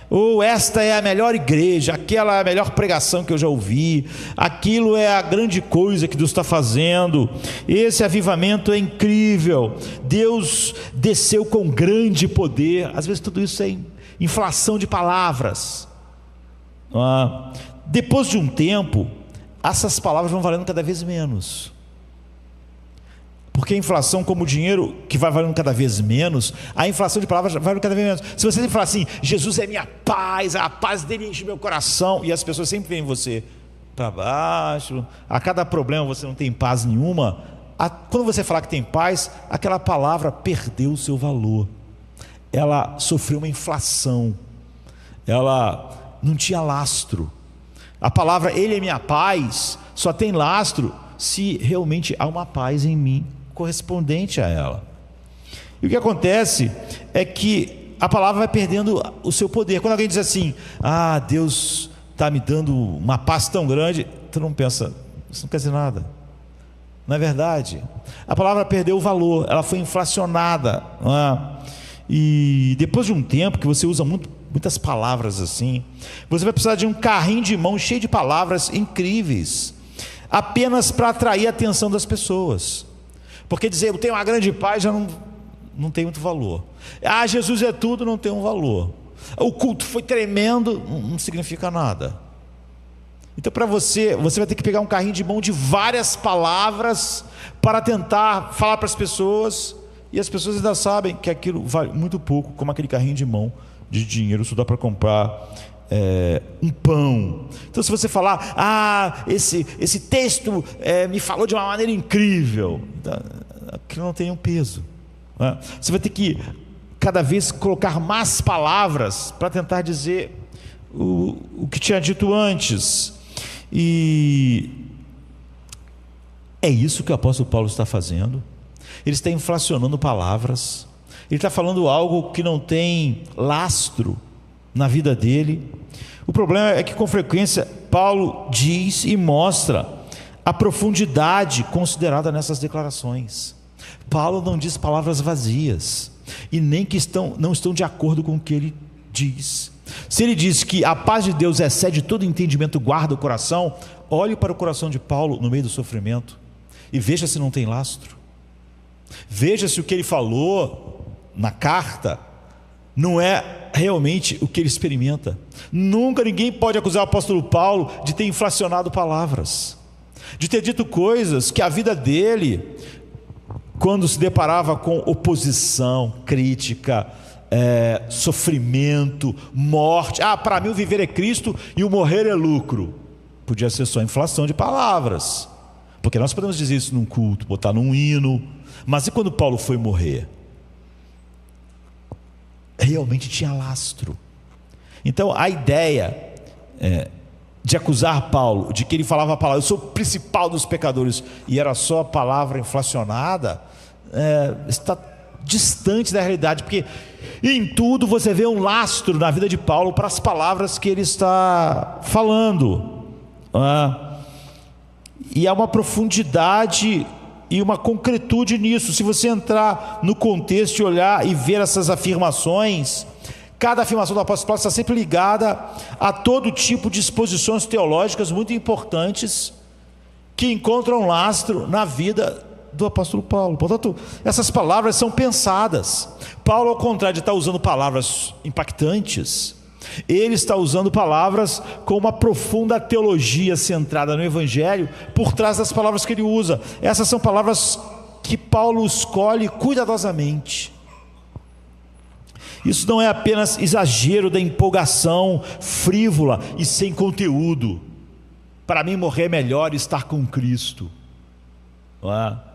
Speaker 1: Ou esta é a melhor igreja, aquela é a melhor pregação que eu já ouvi, aquilo é a grande coisa que Deus está fazendo, esse avivamento é incrível, Deus desceu com grande poder. Às vezes tudo isso é inflação de palavras. Depois de um tempo, essas palavras vão valendo cada vez menos, porque a inflação, como o dinheiro que vai valendo cada vez menos, a inflação de palavras vai valendo cada vez menos. Se você sempre falar assim: Jesus é minha paz, a paz dele enche meu coração, e as pessoas sempre veem você para baixo, a cada problema você não tem paz nenhuma, quando você falar que tem paz, aquela palavra perdeu o seu valor, ela sofreu uma inflação, ela não tinha lastro. A palavra ele é minha paz só tem lastro se realmente há uma paz em mim correspondente a ela. E o que acontece é que a palavra vai perdendo o seu poder. Quando alguém diz assim: Deus está me dando uma paz tão grande, tu não pensa, isso não quer dizer nada. Não é verdade. A palavra perdeu o valor, ela foi inflacionada, não é? E depois de um tempo que você usa muitas palavras assim, você vai precisar de um carrinho de mão cheio de palavras incríveis, apenas para atrair a atenção das pessoas. Porque dizer eu tenho uma grande paz já não tem muito valor. Jesus é tudo, não tem um valor. O culto foi tremendo, não significa nada. Então, para você vai ter que pegar um carrinho de mão de várias palavras para tentar falar para as pessoas, e as pessoas ainda sabem que aquilo vale muito pouco, como aquele carrinho de mão de dinheiro, só dá para comprar um pão. Então, se você falar, esse texto me falou de uma maneira incrível, então, aquilo não tem um peso, né? Você vai ter que cada vez colocar mais palavras para tentar dizer o que tinha dito antes. E é isso que o apóstolo Paulo está fazendo. Ele está inflacionando palavras. Ele está falando algo que não tem lastro na vida dele. O problema é que com frequência Paulo diz e mostra a profundidade considerada nessas declarações. Paulo não diz palavras vazias e nem que não estão de acordo com o que ele diz. Se ele diz que a paz de Deus excede todo entendimento, guarda o coração, olhe para o coração de Paulo no meio do sofrimento e veja se não tem lastro. Veja se o que ele falou na carta não é realmente o que ele experimenta. Nunca ninguém pode acusar o apóstolo Paulo de ter inflacionado palavras, de ter dito coisas que a vida dele, quando se deparava com oposição, crítica, sofrimento, morte, para mim o viver é Cristo e o morrer é lucro, podia ser só inflação de palavras, porque nós podemos dizer isso num culto, botar num hino, mas e quando Paulo foi morrer? Realmente tinha lastro. Então a ideia de acusar Paulo, de que ele falava a palavra, eu sou o principal dos pecadores, e era só a palavra inflacionada, está distante da realidade, porque em tudo você vê um lastro na vida de Paulo para as palavras que ele está falando, e há uma profundidade e uma concretude nisso. Se você entrar no contexto e olhar e ver essas afirmações, cada afirmação do apóstolo Paulo está sempre ligada a todo tipo de exposições teológicas muito importantes que encontram lastro na vida do apóstolo Paulo. Portanto, essas palavras são pensadas. Paulo, ao contrário de estar usando palavras impactantes, ele está usando palavras com uma profunda teologia centrada no Evangelho por trás das palavras que ele usa. Essas são palavras que Paulo escolhe cuidadosamente. Isso não é apenas exagero da empolgação frívola e sem conteúdo. Para mim morrer é melhor estar com Cristo.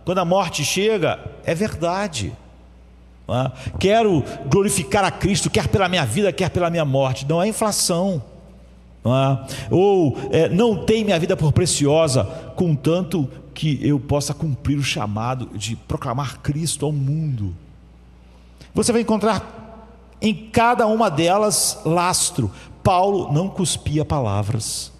Speaker 1: Quando a morte chega, é verdade. Quero glorificar a Cristo, quer pela minha vida, quer pela minha morte. Não é inflação. Ou não tem minha vida por preciosa, contanto que eu possa cumprir o chamado de proclamar Cristo ao mundo. Você vai encontrar em cada uma delas lastro. Paulo não cuspia palavras,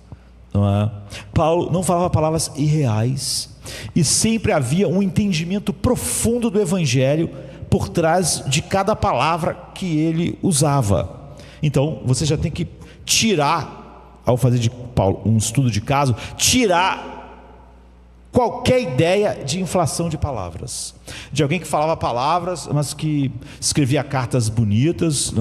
Speaker 1: Paulo não falava palavras irreais, e sempre havia um entendimento profundo do Evangelho por trás de cada palavra que ele usava. Então você já tem que tirar, ao fazer de Paulo um estudo de caso, tirar qualquer ideia de inflação de palavras, de alguém que falava palavras, mas que escrevia cartas bonitas,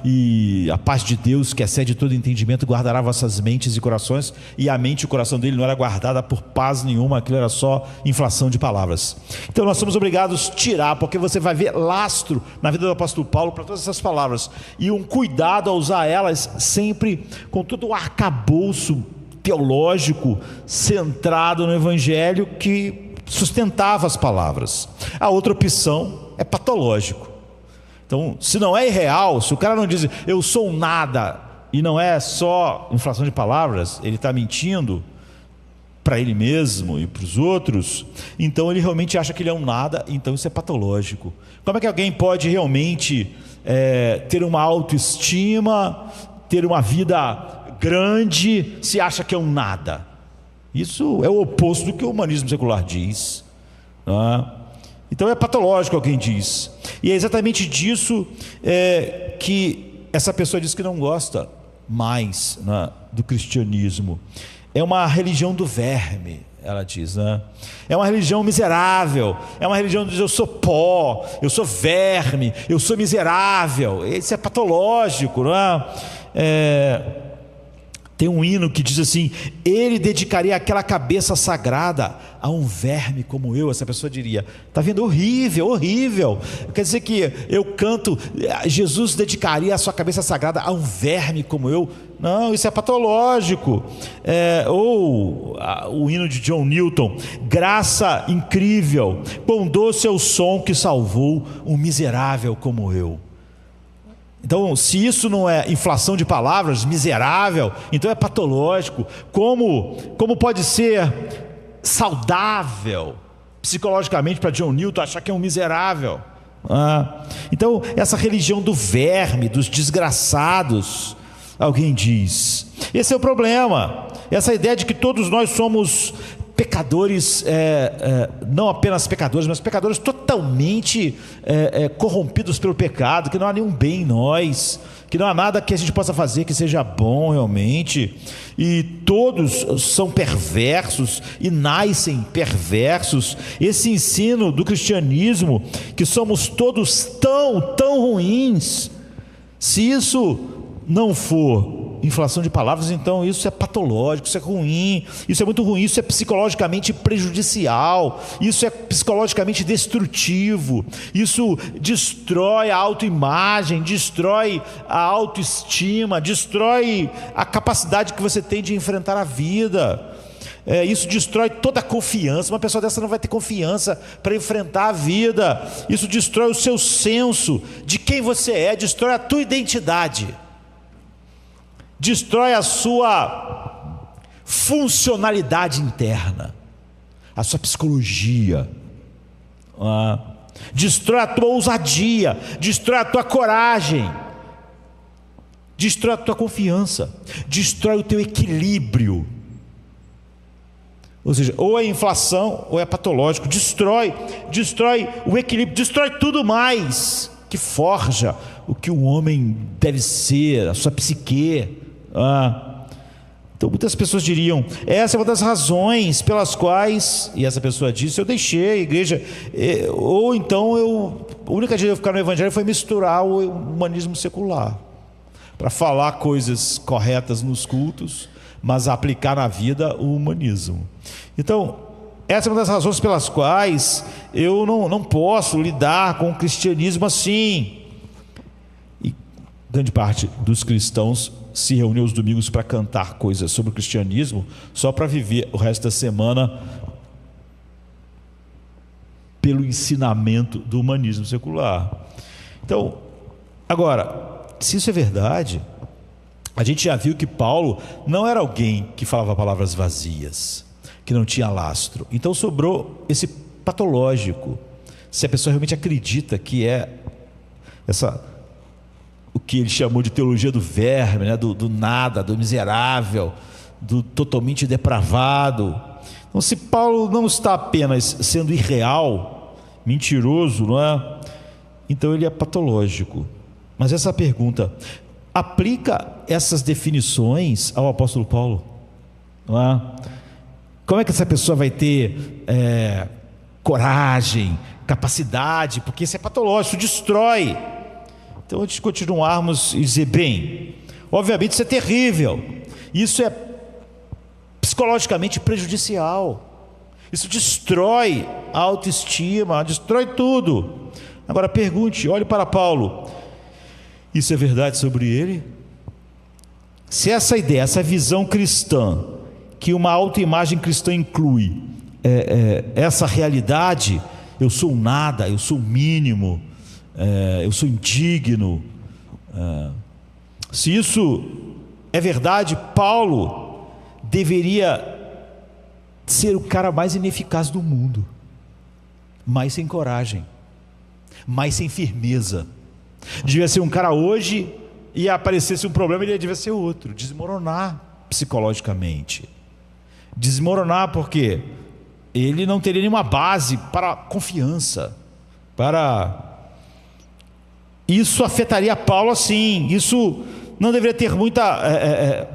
Speaker 1: e a paz de Deus, que excede todo entendimento, guardará vossas mentes e corações, e a mente e o coração dele não era guardada por paz nenhuma, aquilo era só inflação de palavras. Então nós somos obrigados a tirar, porque você vai ver lastro na vida do apóstolo Paulo para todas essas palavras, e um cuidado a usar elas sempre com todo o arcabouço teológico centrado no Evangelho que sustentava as palavras. A outra opção é patológico. Então, se não é irreal, se o cara não diz eu sou um nada, e não é só inflação de palavras, ele está mentindo para ele mesmo e para os outros, então ele realmente acha que ele é um nada, então isso é patológico. Como é que alguém pode realmente ter uma autoestima, ter uma vida grande, se acha que é um nada? Isso é o oposto do que o humanismo secular diz, Então é patológico, alguém diz, e é exatamente disso que essa pessoa diz que não gosta mais do cristianismo. É uma religião do verme, ela diz, é uma religião miserável, é uma religião que diz eu sou pó, eu sou verme, eu sou miserável. Isso é patológico, Tem um hino que diz assim: ele dedicaria aquela cabeça sagrada a um verme como eu. Essa pessoa diria: está vendo? Horrível, horrível. Quer dizer que eu canto, Jesus dedicaria a sua cabeça sagrada a um verme como eu. Não, isso é patológico. Ou o hino de John Newton: graça incrível, quão doce é o som que salvou um miserável como eu. Então, se isso não é inflação de palavras, miserável, então é patológico. Como pode ser saudável psicologicamente para John Newton achar que é um miserável? Então, essa religião do verme, dos desgraçados, alguém diz. Esse é o problema. Essa ideia de que todos nós somos pecadores, não apenas pecadores, mas pecadores totalmente corrompidos pelo pecado, que não há nenhum bem em nós, que não há nada que a gente possa fazer que seja bom realmente, e todos são perversos e nascem perversos. Esse ensino do cristianismo, que somos todos tão ruins, se isso não for inflação de palavras, então isso é patológico, isso é ruim, isso é muito ruim, isso é psicologicamente prejudicial, isso é psicologicamente destrutivo, isso destrói a autoimagem, destrói a autoestima, destrói a capacidade que você tem de enfrentar a vida. Isso destrói toda a confiança. Uma pessoa dessa não vai ter confiança para enfrentar a vida. Isso destrói o seu senso de quem você é, destrói a tua identidade, destrói a sua funcionalidade interna, a sua psicologia, destrói a tua ousadia, destrói a tua coragem, destrói a tua confiança, destrói o teu equilíbrio. Ou seja, ou é inflação ou é patológico. Destrói o equilíbrio, destrói tudo mais que forja o que o homem deve ser, a sua psique. Então muitas pessoas diriam: essa é uma das razões pelas quais, e essa pessoa disse, eu deixei a igreja, ou então a única jeito de eu ficar no evangelho foi misturar o humanismo secular, para falar coisas corretas nos cultos, mas aplicar na vida o humanismo. Então essa é uma das razões pelas quais eu não posso lidar com o cristianismo assim. E grande parte dos cristãos se reuniu aos domingos para cantar coisas sobre o cristianismo, só para viver o resto da semana pelo ensinamento do humanismo secular. Então, agora, se isso é verdade, a gente já viu que Paulo não era alguém que falava palavras vazias, que não tinha lastro. Então sobrou esse patológico. Se a pessoa realmente acredita que é o que ele chamou de teologia do verme, né? do nada, do miserável, do totalmente depravado. Então, se Paulo não está apenas sendo irreal, mentiroso, não é? Então ele é patológico. Mas essa pergunta aplica essas definições ao apóstolo Paulo, não é? Como é que essa pessoa vai ter coragem, capacidade? Porque isso é patológico, isso destrói. Então, antes de continuarmos e dizer, bem, obviamente isso é terrível, isso é psicologicamente prejudicial, isso destrói a autoestima, destrói tudo. Agora pergunte, olhe para Paulo: isso é verdade sobre ele? Se essa ideia, essa visão cristã, que uma autoimagem cristã inclui essa realidade, eu sou nada, eu sou mínimo, eu sou indigno, se isso é verdade, Paulo deveria ser o cara mais ineficaz do mundo, mais sem coragem, mais sem firmeza. Devia ser um cara hoje, e aparecesse um problema, ele devia ser outro, desmoronar psicologicamente, desmoronar porque ele não teria nenhuma base para confiança, isso afetaria Paulo assim, isso não deveria ter muita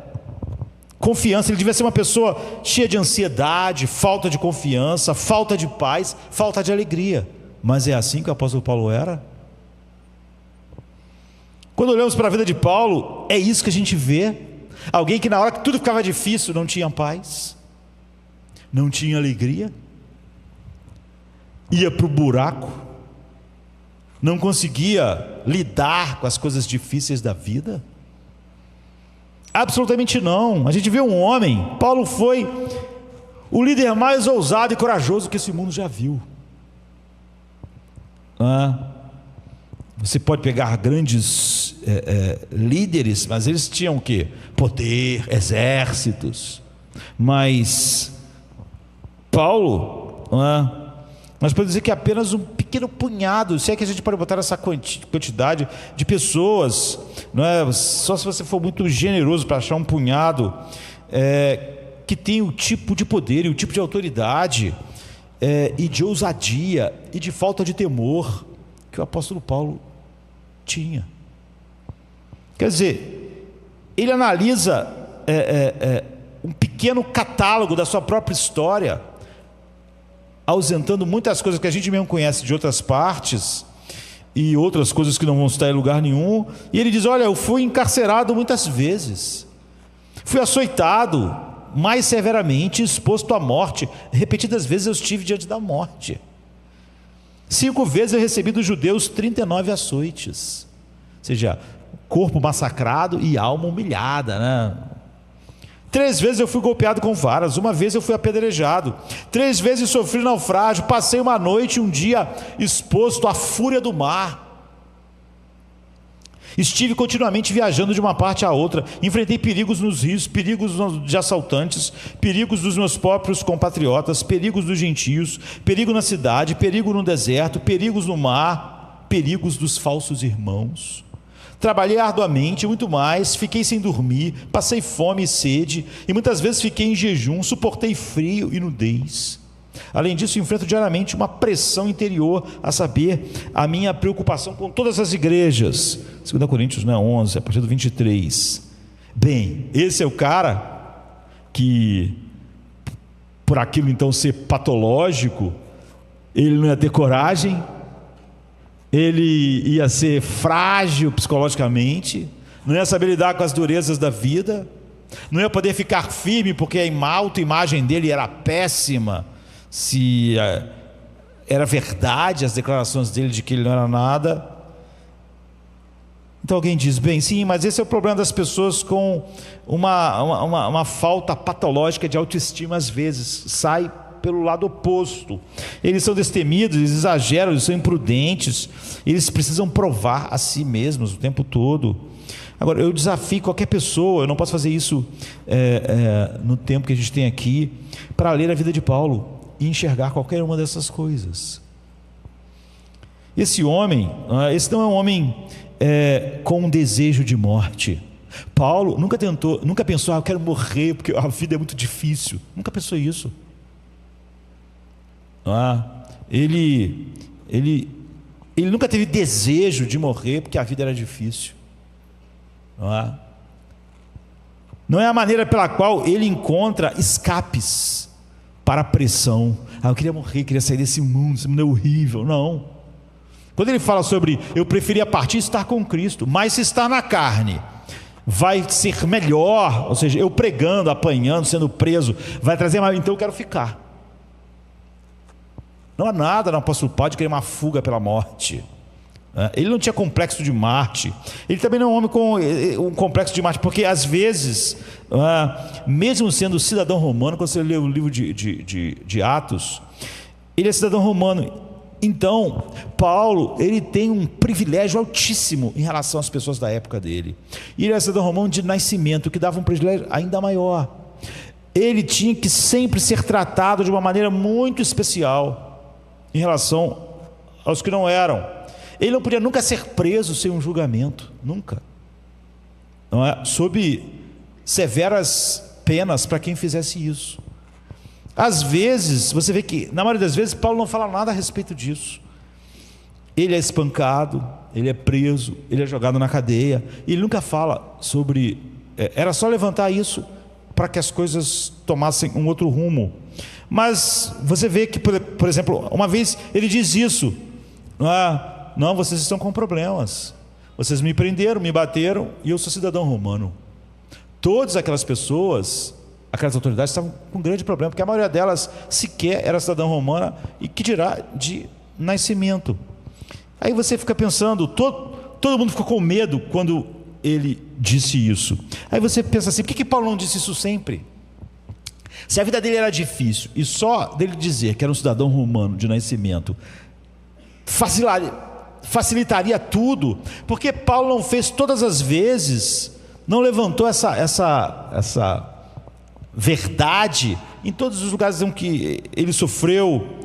Speaker 1: confiança, ele devia ser uma pessoa cheia de ansiedade, falta de confiança, falta de paz, falta de alegria. Mas é assim que o apóstolo Paulo era? Quando olhamos para a vida de Paulo, é isso que a gente vê. Alguém que na hora que tudo ficava difícil não tinha paz, não tinha alegria, ia para o buraco, não conseguia lidar com as coisas difíceis da vida? Absolutamente não. A gente vê um homem, Paulo foi o líder mais ousado e corajoso que esse mundo já viu. Você pode pegar grandes líderes, mas eles tinham o quê? Poder, exércitos. Mas Paulo, nós podemos dizer que apenas um pequeno punhado, se é que a gente pode botar essa quantidade de pessoas, não é? Só se você for muito generoso para achar um punhado que tem o tipo de poder e o tipo de autoridade e de ousadia e de falta de temor que o apóstolo Paulo tinha. Quer dizer, ele analisa um pequeno catálogo da sua própria história, ausentando muitas coisas que a gente mesmo conhece de outras partes e outras coisas que não vão estar em lugar nenhum, e ele diz: olha, eu fui encarcerado muitas vezes, fui açoitado mais severamente, exposto à morte, repetidas vezes eu estive diante da morte. 5 vezes eu recebi dos judeus 39 açoites, ou seja, corpo massacrado e alma humilhada, né? 3 vezes eu fui golpeado com varas, 1 vez eu fui apedrejado, 3 vezes sofri naufrágio, passei uma noite e um dia exposto à fúria do mar. Estive continuamente viajando de uma parte a outra, enfrentei perigos nos rios, perigos de assaltantes, perigos dos meus próprios compatriotas, perigos dos gentios, perigo na cidade, perigo no deserto, perigos no mar, perigos dos falsos irmãos. Trabalhei arduamente, muito mais, fiquei sem dormir, passei fome e sede, e muitas vezes fiquei em jejum, suportei frio e nudez. Além disso, enfrento diariamente uma pressão interior, a saber, a minha preocupação com todas as igrejas. 2 Coríntios 11, a partir do 23. Bem, esse é o cara que, por aquilo então ser patológico, ele não ia ter coragem, ele ia ser frágil psicologicamente, não ia saber lidar com as durezas da vida, não ia poder ficar firme porque a autoimagem dele era péssima, se era verdade as declarações dele de que ele não era nada. Então alguém diz: bem, sim, mas esse é o problema das pessoas com uma falta patológica de autoestima. Às vezes sai pelo lado oposto, eles são destemidos, eles exageram, eles são imprudentes, eles precisam provar a si mesmos o tempo todo. Agora, eu desafio qualquer pessoa, eu não posso fazer isso no tempo que a gente tem aqui, para ler a vida de Paulo e enxergar qualquer uma dessas coisas. Esse homem, esse não é um homem com um desejo de morte. Paulo nunca pensou: eu quero morrer porque a vida é muito difícil. Nunca pensou isso. Ele nunca teve desejo de morrer porque a vida era difícil. Não é a maneira pela qual ele encontra escapes para a pressão. Eu queria morrer, queria sair desse mundo, esse mundo é horrível. Não. Quando ele fala sobre eu preferia partir e estar com Cristo, mas se estar na carne vai ser melhor, ou seja, eu pregando, apanhando, sendo preso, vai trazer mais, então eu quero ficar. Não há nada no apóstolo Paulo de querer uma fuga pela morte. Ele não tinha complexo de Marte. Ele também não é um homem com um complexo de Marte, porque às vezes, mesmo sendo cidadão romano, quando você lê o livro de Atos, ele é cidadão romano. Então, Paulo, ele tem um privilégio altíssimo em relação às pessoas da época dele. E ele é cidadão romano de nascimento, que dava um privilégio ainda maior. Ele tinha que sempre ser tratado de uma maneira muito especial em relação aos que não eram. Ele não podia nunca ser preso sem um julgamento, nunca. Não é? Sob severas penas para quem fizesse isso. Às vezes, você vê que, na maioria das vezes, Paulo não fala nada a respeito disso. Ele é espancado, ele é preso, ele é jogado na cadeia, e ele nunca fala sobre... Era só levantar isso para que as coisas tomassem um outro rumo. Mas você vê que, por exemplo, uma vez ele diz isso: não, vocês estão com problemas, vocês me prenderam, me bateram, e eu sou cidadão romano. todas aquelas pessoas, aquelas autoridades estavam com um grande problema, porque a maioria delas sequer era cidadã romana, e que dirá de nascimento. Aí você fica pensando, todo mundo ficou com medo quando ele disse isso. Aí você pensa assim, por que Paulo não disse isso sempre? Se a vida dele era difícil, e só dele dizer que era um cidadão romano de nascimento facilitaria tudo, porque Paulo não fez todas as vezes, não levantou essa verdade em todos os lugares em que ele sofreu,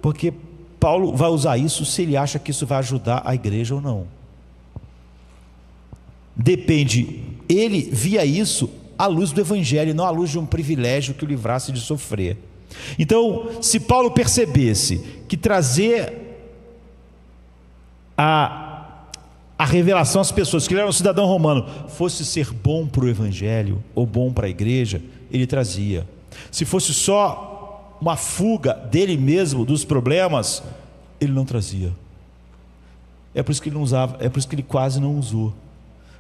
Speaker 1: porque Paulo vai usar isso se ele acha que isso vai ajudar a igreja ou não. Depende, ele via isso à luz do evangelho, não à luz de um privilégio que o livrasse de sofrer. Então, se Paulo percebesse que trazer a revelação às pessoas que ele era um cidadão romano fosse ser bom para o evangelho ou bom para a igreja, ele trazia. Se fosse só uma fuga dele mesmo dos problemas, ele não trazia. É por isso que ele não usava, é por isso que ele quase não usou,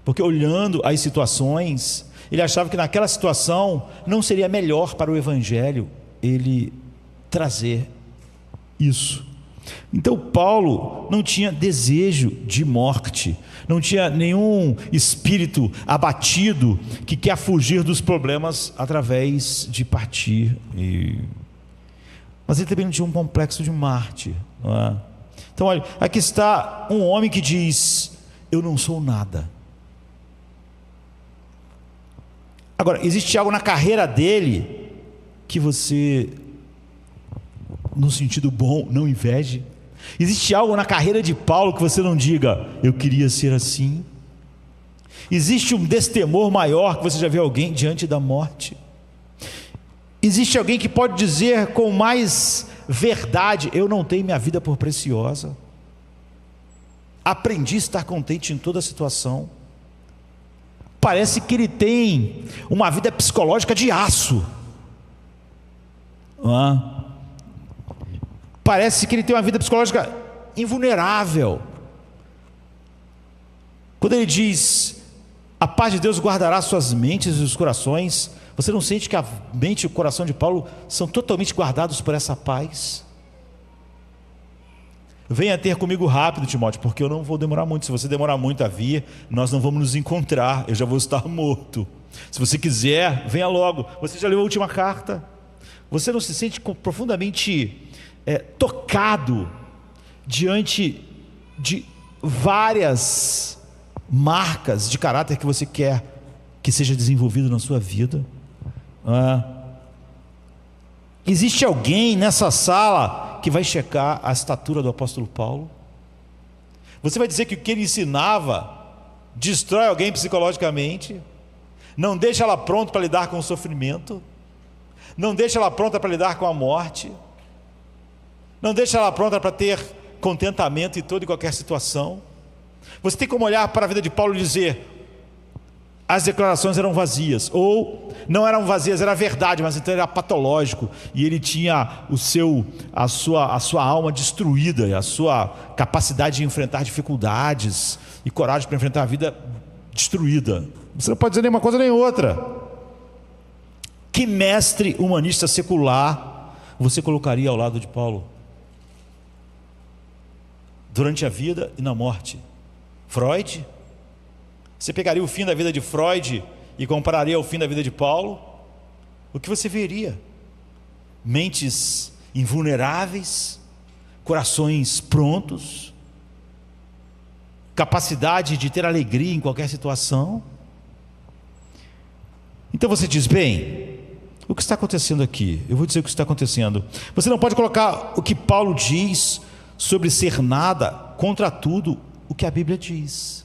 Speaker 1: porque olhando as situações, ele achava que naquela situação não seria melhor para o evangelho ele trazer isso. Então Paulo não tinha desejo de morte, não tinha nenhum espírito abatido que quer fugir dos problemas através de partir, mas ele também não tinha um complexo de mártir, não é? Então olha, aqui está um homem que diz: eu não sou nada. Agora, existe algo na carreira dele que você, no sentido bom, não inveje? Existe algo na carreira de Paulo que você não diga: eu queria ser assim? Existe um destemor maior que você já viu alguém diante da morte? Existe alguém que pode dizer com mais verdade: eu não tenho minha vida por preciosa, aprendi a estar contente em toda situação? Parece que ele tem uma vida psicológica de aço, parece que ele tem uma vida psicológica invulnerável. Quando ele diz: a paz de Deus guardará suas mentes e os corações, você não sente que a mente e o coração de Paulo são totalmente guardados por essa paz? Venha ter comigo rápido, Timóteo, porque eu não vou demorar muito. Se você demorar muito a vir, nós não vamos nos encontrar, eu já vou estar morto. Se você quiser, venha logo. Você já leu a última carta? Você não se sente profundamente tocado diante de várias marcas de caráter que você quer que seja desenvolvido na sua vida? Existe alguém nessa sala que vai checar a estatura do apóstolo Paulo? Você vai dizer que o que ele ensinava destrói alguém psicologicamente, não deixa ela pronta para lidar com o sofrimento, não deixa ela pronta para lidar com a morte, não deixa ela pronta para ter contentamento em toda e qualquer situação? Você tem como olhar para a vida de Paulo e dizer: as declarações eram vazias, ou não eram vazias, era verdade, mas então era patológico, e ele tinha a sua alma destruída, e a sua capacidade de enfrentar dificuldades e coragem para enfrentar a vida destruída. Você não pode dizer nem uma coisa nem outra. Que mestre humanista secular você colocaria ao lado de Paulo durante a vida e na morte? Freud? Você pegaria o fim da vida de Freud e compararia ao fim da vida de Paulo? O que você veria? Mentes invulneráveis, corações prontos, capacidade de ter alegria em qualquer situação. Então você diz: bem, o que está acontecendo aqui? Eu vou dizer o que está acontecendo. Você não pode colocar o que Paulo diz sobre ser nada contra tudo o que a Bíblia diz.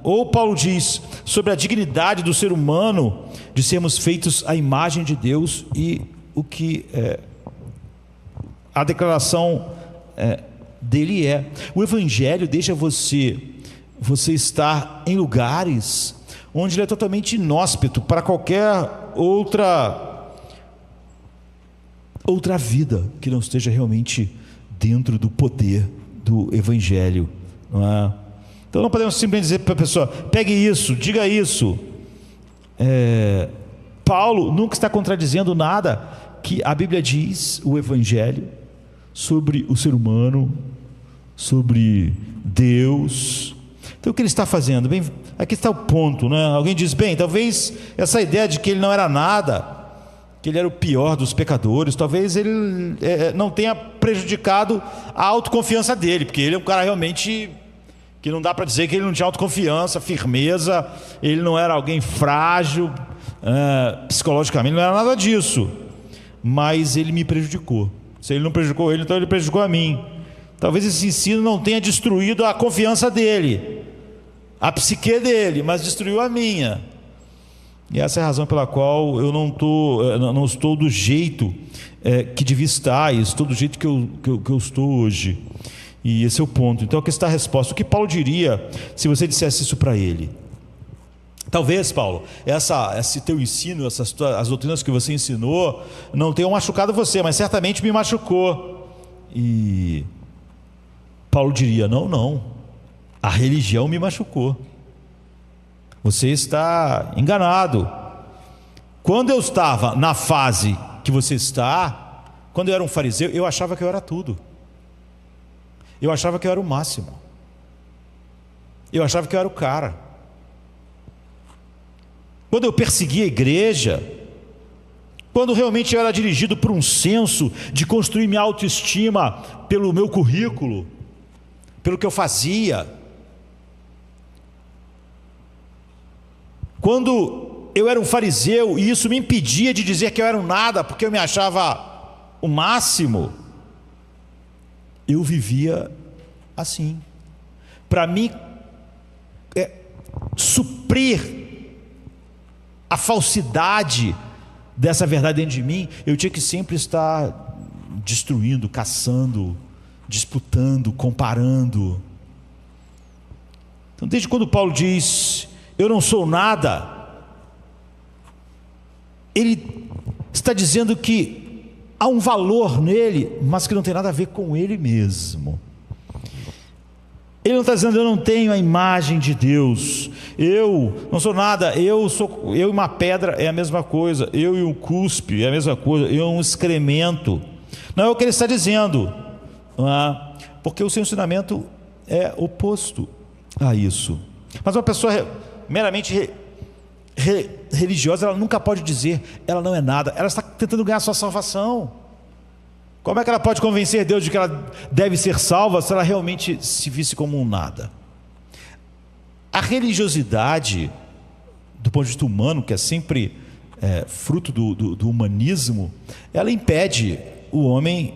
Speaker 1: Ou Paulo diz sobre a dignidade do ser humano de sermos feitos à imagem de Deus, e o que a declaração dele é. O evangelho deixa você estar em lugares onde ele é totalmente inóspito para qualquer outra vida que não esteja realmente dentro do poder do evangelho, não é? Então não podemos simplesmente dizer para a pessoa: pegue isso, diga isso. Paulo nunca está contradizendo nada que a Bíblia diz, o Evangelho, sobre o ser humano, sobre Deus. Então o que ele está fazendo? Bem, aqui está o ponto, né? Alguém diz, bem, talvez essa ideia de que ele não era nada, que ele era o pior dos pecadores, talvez ele não tenha prejudicado a autoconfiança dele, porque ele é um cara realmente que não dá para dizer que ele não tinha autoconfiança, firmeza, ele não era alguém frágil, psicologicamente não era nada disso, mas ele me prejudicou. Se ele não prejudicou ele, então ele prejudicou a mim. Talvez esse ensino não tenha destruído a confiança dele, a psique dele, mas destruiu a minha. E essa é a razão pela qual eu não estou do jeito que devia estar, estou do jeito que eu estou hoje. E esse é o ponto. Então aqui está a resposta. O que Paulo diria se você dissesse isso para ele? Talvez, Paulo, esse teu ensino, as doutrinas que você ensinou não tenham machucado você, mas certamente me machucou. E Paulo diria, não, a religião me machucou. Você está enganado. Quando eu estava na fase que você está, quando eu era um fariseu, eu achava que eu era tudo. Eu achava que eu era o máximo. Eu achava que eu era o cara. Quando eu perseguia a igreja, quando realmente eu era dirigido por um senso de construir minha autoestima pelo meu currículo, pelo que eu fazia, quando eu era um fariseu e isso me impedia de dizer que eu era um nada, porque eu me achava o máximo, eu vivia assim. Para mim suprir a falsidade dessa verdade dentro de mim, eu tinha que sempre estar destruindo, caçando, disputando, comparando. Então, desde quando Paulo diz eu não sou nada, ele está dizendo que há um valor nele, mas que não tem nada a ver com ele mesmo. Ele não está dizendo eu não tenho a imagem de Deus, eu não sou nada, eu e uma pedra é a mesma coisa, eu e um cuspe é a mesma coisa, eu e um excremento. Não é o que ele está dizendo, porque o seu ensinamento é oposto a isso. Mas uma pessoa meramente religiosa, ela nunca pode dizer ela não é nada, ela está tentando ganhar a sua salvação. Como é que ela pode convencer Deus de que ela deve ser salva se ela realmente se visse como um nada? A religiosidade, do ponto de vista humano, que é sempre fruto do humanismo, ela impede o homem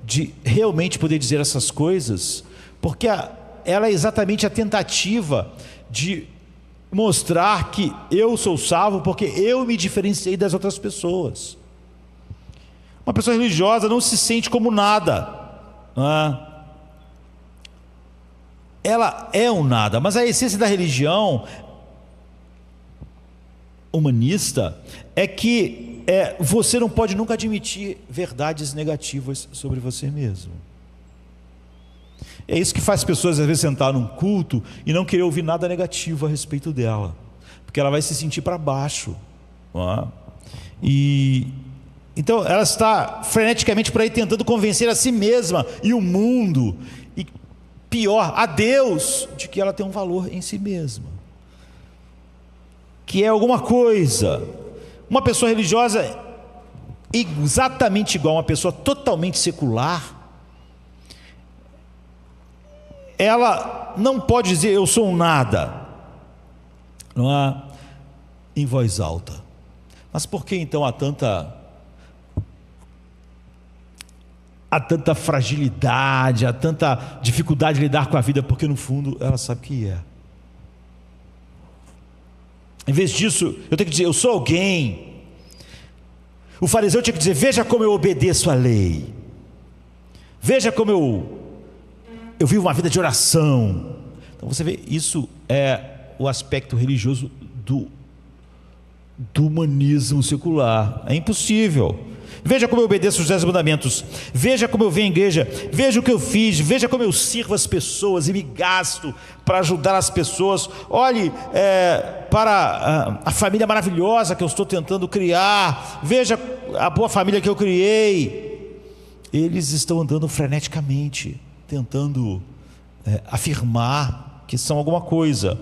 Speaker 1: de realmente poder dizer essas coisas, porque ela é exatamente a tentativa de mostrar que eu sou salvo porque eu me diferenciei das outras pessoas. Uma pessoa religiosa não se sente como nada, ela é um nada, mas a essência da religião humanista é que você não pode nunca admitir verdades negativas sobre você mesmo. É isso que faz pessoas às vezes sentar num culto e não querer ouvir nada negativo a respeito dela, porque ela vai se sentir para baixo, então ela está freneticamente por aí tentando convencer a si mesma e o mundo, e pior, a Deus, de que ela tem um valor em si mesma, que é alguma coisa. Uma pessoa religiosa exatamente igual a uma pessoa totalmente secular, ela não pode dizer eu sou um nada, em voz alta. Mas por que então há tanta fragilidade, há tanta dificuldade de lidar com a vida? Porque no fundo ela sabe que é. Em vez disso, eu tenho que dizer eu sou alguém. O fariseu tinha que dizer veja como eu obedeço a lei, veja como eu vivo uma vida de oração. Então você vê, isso é o aspecto religioso do humanismo secular. É impossível. Veja como eu obedeço os 10 mandamentos, veja como eu venho à igreja, veja o que eu fiz, veja como eu sirvo as pessoas e me gasto para ajudar as pessoas. Olhe para a família maravilhosa que eu estou tentando criar, veja a boa família que eu criei. Eles estão andando freneticamente, tentando afirmar que são alguma coisa.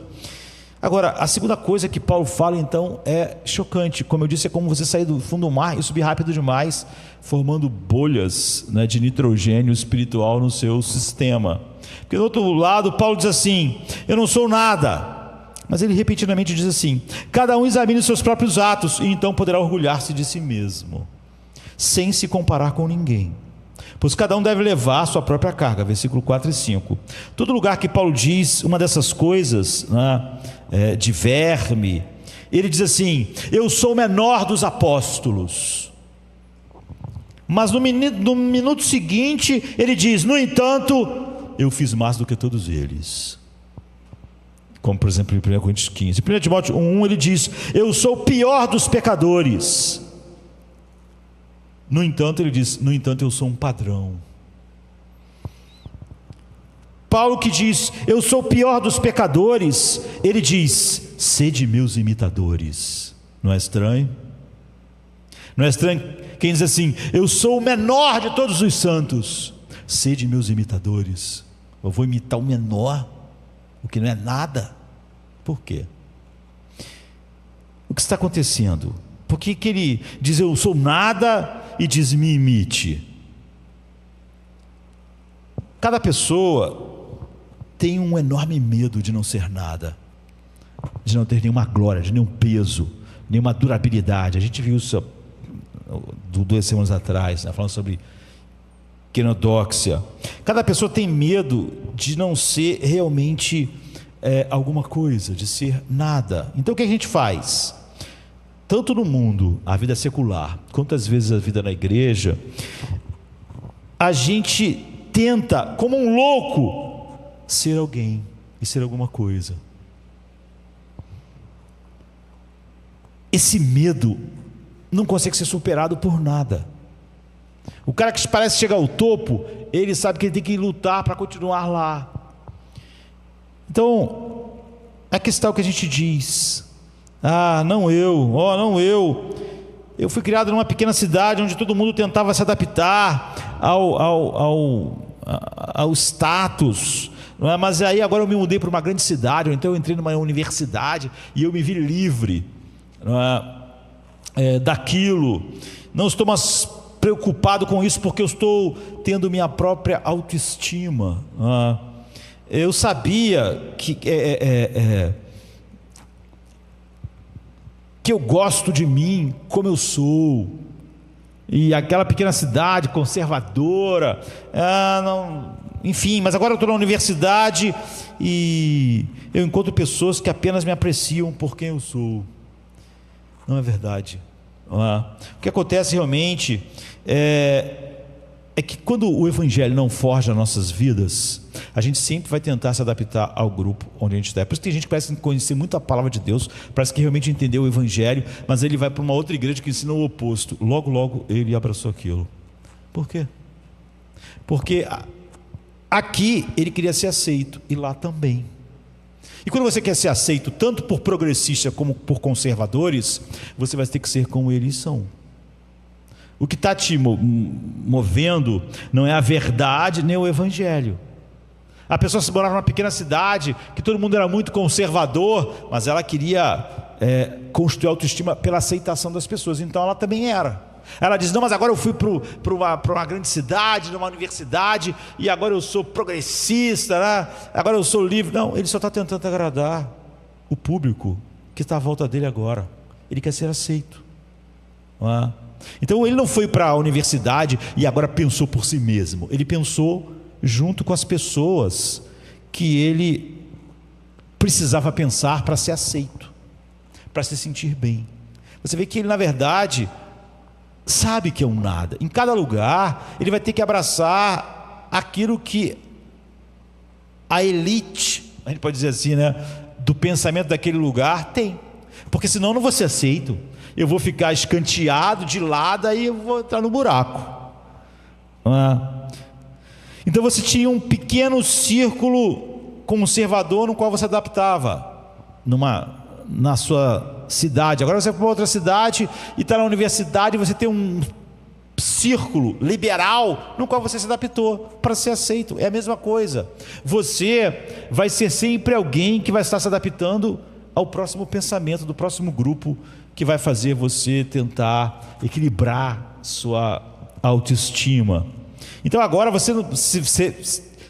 Speaker 1: Agora, a segunda coisa que Paulo fala então é chocante. Como eu disse, é como você sair do fundo do mar e subir rápido demais, formando bolhas, né, de nitrogênio espiritual no seu sistema. Porque do outro lado, Paulo diz assim: eu não sou nada. Mas ele repetidamente diz assim: cada um examine os seus próprios atos, e então poderá orgulhar-se de si mesmo, sem se comparar com ninguém. Pois cada um deve levar a sua própria carga. Versículo 4 e 5. Todo lugar que Paulo diz uma dessas coisas, né, de verme, ele diz assim: eu sou o menor dos apóstolos. Mas no minuto seguinte ele diz: no entanto, eu fiz mais do que todos eles. Como por exemplo em 1 Coríntios 15. Em 1 Timóteo 1 ele diz: eu sou o pior dos pecadores. No entanto, ele diz: no entanto, eu sou um padrão. Paulo, que diz: eu sou o pior dos pecadores, ele diz: sede meus imitadores. Não é estranho? Não é estranho quem diz assim: eu sou o menor de todos os santos, sede meus imitadores. Eu vou imitar o menor, o que não é nada. Por quê? O que está acontecendo? Por que ele diz eu sou nada e diz me imite? Cada pessoa tem um enorme medo de não ser nada, de não ter nenhuma glória, de nenhum peso, nenhuma durabilidade. A gente viu isso 2 semanas atrás, né, falando sobre quenodóxia. Cada pessoa tem medo de não ser realmente alguma coisa, de ser nada. Então o que a gente faz? Tanto no mundo, a vida secular, quanto às vezes a vida na igreja, a gente tenta, como um louco, ser alguém e ser alguma coisa. Esse medo não consegue ser superado por nada. O cara que parece chegar ao topo, ele sabe que ele tem que lutar para continuar lá. Então, aqui está o que a gente diz: não eu. Eu fui criado numa pequena cidade onde todo mundo tentava se adaptar ao status, não é? Mas aí agora eu me mudei para uma grande cidade, ou então eu entrei numa universidade e eu me vi livre, não é? Daquilo. Não estou mais preocupado com isso, porque eu estou tendo minha própria autoestima. Eu sabia que eu gosto de mim como eu sou, e aquela pequena cidade conservadora, enfim, mas agora eu estou na universidade e eu encontro pessoas que apenas me apreciam por quem eu sou. Não é verdade. O que acontece realmente é que quando o Evangelho não forja nossas vidas, a gente sempre vai tentar se adaptar ao grupo onde a gente está. Por isso que tem gente que parece conhecer muito a palavra de Deus, parece que realmente entendeu o Evangelho, mas ele vai para uma outra igreja que ensina o oposto. Logo ele abraçou aquilo. Por quê? Porque aqui ele queria ser aceito, e lá também. E quando você quer ser aceito tanto por progressistas como por conservadores, você vai ter que ser como eles são. O que está te movendo não é a verdade nem o Evangelho. A pessoa se morava numa pequena cidade que todo mundo era muito conservador, mas ela queria construir autoestima pela aceitação das pessoas. Então ela também era. Ela diz: não, mas agora eu fui para uma grande cidade, numa universidade, e agora eu sou progressista, né? Agora eu sou livre. Não, ele só está tentando agradar o público que está à volta dele agora. Ele quer ser aceito, não é? Então ele não foi para a universidade e agora pensou por si mesmo. Ele pensou junto com as pessoas que ele precisava pensar para ser aceito, para se sentir bem. Você vê que ele, na verdade, sabe que é um nada. Em cada lugar ele vai ter que abraçar aquilo que a elite, a gente pode dizer assim, né, do pensamento daquele lugar tem. Porque senão eu não vou ser aceito. Eu vou ficar escanteado de lado, aí eu vou entrar no buraco. Então você tinha um pequeno círculo conservador no qual você adaptava, numa na sua cidade. Agora você vai para outra cidade e está na universidade, e você tem um círculo liberal no qual você se adaptou para ser aceito. É a mesma coisa. Você vai ser sempre alguém que vai estar se adaptando ao próximo pensamento do próximo grupo, que vai fazer você tentar equilibrar sua autoestima. Então agora você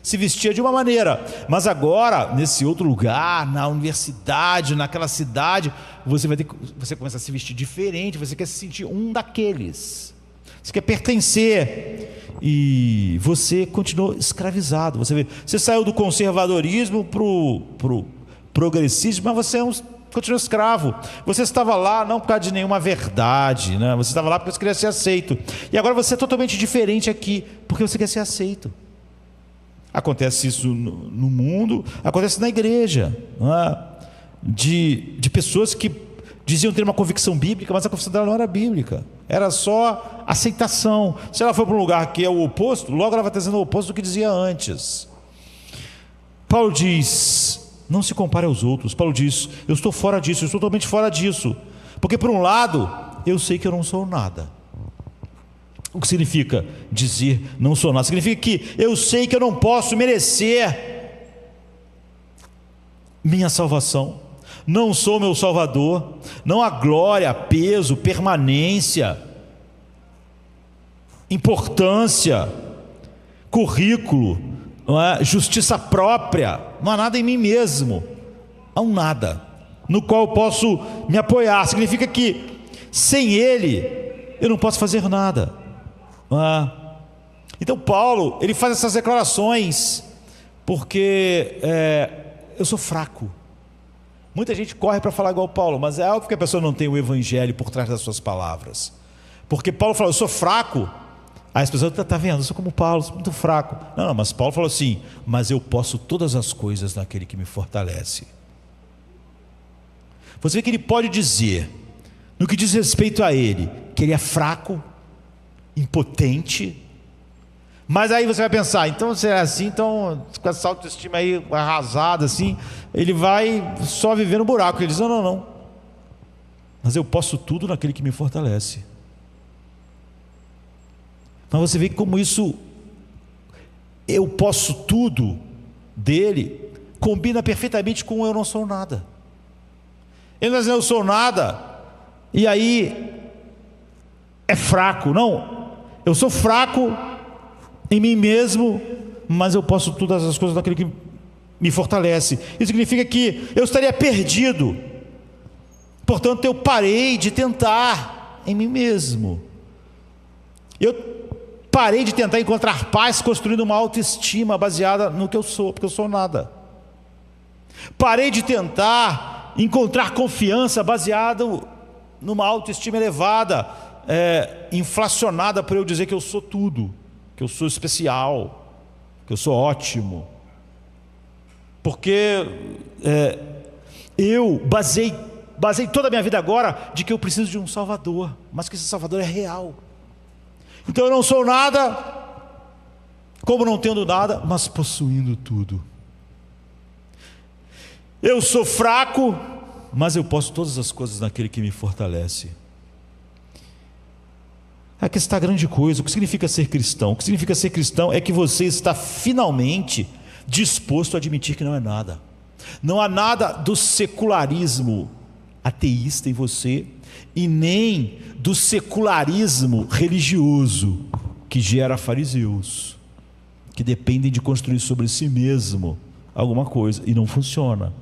Speaker 1: se vestia de uma maneira, mas agora nesse outro lugar, na universidade, naquela cidade, você começa a se vestir diferente. Você quer se sentir um daqueles, você quer pertencer, e você continuou escravizado. Você saiu do conservadorismo para o progressismo, mas você continua escravo. Você estava lá não por causa de nenhuma verdade, né? Você estava lá porque você queria ser aceito, e agora você é totalmente diferente aqui, porque você quer ser aceito. Acontece isso no mundo, acontece na igreja, não é? De pessoas que diziam ter uma convicção bíblica, mas a convicção dela não era bíblica, era só aceitação. Se ela for para um lugar que é o oposto, logo ela vai trazendo o oposto do que dizia antes. Paulo diz: não se compare aos outros. Paulo diz: eu estou fora disso, eu estou totalmente fora disso, porque por um lado eu sei que eu não sou nada. O que significa dizer não sou nada? Significa que eu sei que eu não posso merecer minha salvação, não sou meu salvador, não há glória, peso, permanência, importância, currículo, não é? Justiça própria, não há nada em mim mesmo, há um nada no qual eu posso me apoiar. Significa que sem Ele eu não posso fazer nada. Então Paulo, ele faz essas declarações porque eu sou fraco. Muita gente corre para falar igual Paulo, mas é óbvio que a pessoa não tem o evangelho por trás das suas palavras. Porque Paulo falou: eu sou fraco. Aí as pessoas estão vendo, eu sou como Paulo, sou muito fraco. Não, mas Paulo falou assim: mas eu posso todas as coisas naquele que me fortalece. Você vê que ele pode dizer, no que diz respeito a ele, que ele é fraco, impotente. Mas aí você vai pensar: então se é assim, então com essa autoestima aí arrasada assim, ele vai só viver no buraco. Ele diz: não, mas eu posso tudo naquele que me fortalece. Mas você vê como isso, eu posso tudo dele, combina perfeitamente com o eu não sou nada. Ele não diz: eu sou nada, e aí é fraco. Não, eu sou fraco em mim mesmo, mas eu posso todas as coisas daquele que me fortalece. Isso significa que eu estaria perdido, portanto eu parei de tentar em mim mesmo. Eu parei de tentar encontrar paz construindo uma autoestima baseada no que eu sou, porque eu sou nada. Parei de tentar encontrar confiança baseado numa autoestima elevada, inflacionada por eu dizer que eu sou tudo, que eu sou especial, que eu sou ótimo. Porque eu basei toda a minha vida agora de que eu preciso de um Salvador, mas que esse Salvador é real. Então eu não sou nada, como não tendo nada, mas possuindo tudo. Eu sou fraco, mas eu posso todas as coisas naquele que me fortalece. Aqui está a grande coisa. O que significa ser cristão? O que significa ser cristão é que você está finalmente disposto a admitir que não é nada. Não há nada do secularismo ateísta em você, e nem do secularismo religioso que gera fariseus, que dependem de construir sobre si mesmo alguma coisa, e não funciona.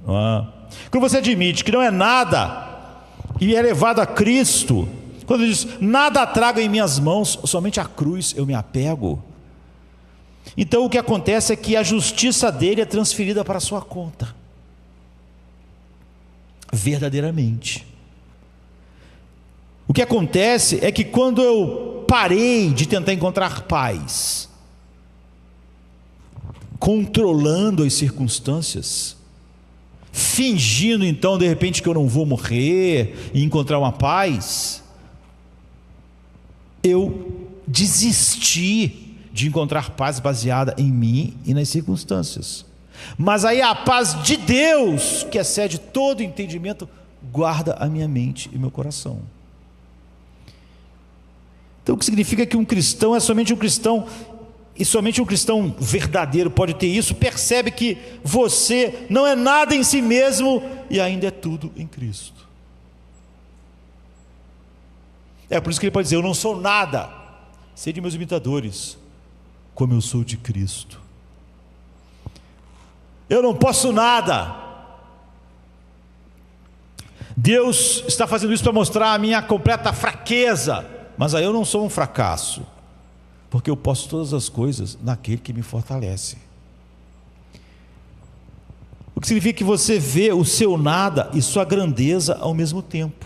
Speaker 1: Quando você admite que não é nada e é levado a Cristo, quando ele diz: nada trago em minhas mãos, somente a cruz eu me apego, então o que acontece é que a justiça dele é transferida para a sua conta, verdadeiramente. O que acontece é que quando eu parei de tentar encontrar paz, controlando as circunstâncias, fingindo então de repente que eu não vou morrer e encontrar uma paz, eu desisti de encontrar paz baseada em mim e nas circunstâncias. Mas aí a paz de Deus, que excede todo entendimento, guarda a minha mente e meu coração. Então o que significa que um cristão é somente um cristão, e somente um cristão verdadeiro pode ter isso, percebe que você não é nada em si mesmo e ainda é tudo em Cristo. É por isso que ele pode dizer: eu não sou nada, sei de meus imitadores, como eu sou de Cristo. Eu não posso nada. Deus está fazendo isso para mostrar a minha completa fraqueza, mas aí eu não sou um fracasso, porque eu posso todas as coisas naquele que me fortalece. O que significa que você vê o seu nada e sua grandeza ao mesmo tempo,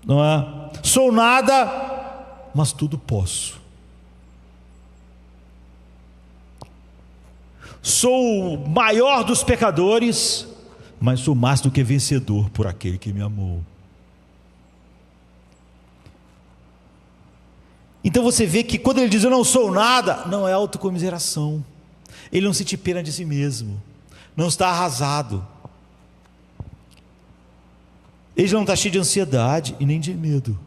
Speaker 1: não é? Sou nada, mas tudo posso. Sou o maior dos pecadores, mas sou mais do que vencedor por aquele que me amou. Então você vê que quando ele diz eu não sou nada, não é autocomiseração. Ele não sente pena de si mesmo, não está arrasado, ele não está cheio de ansiedade e nem de medo.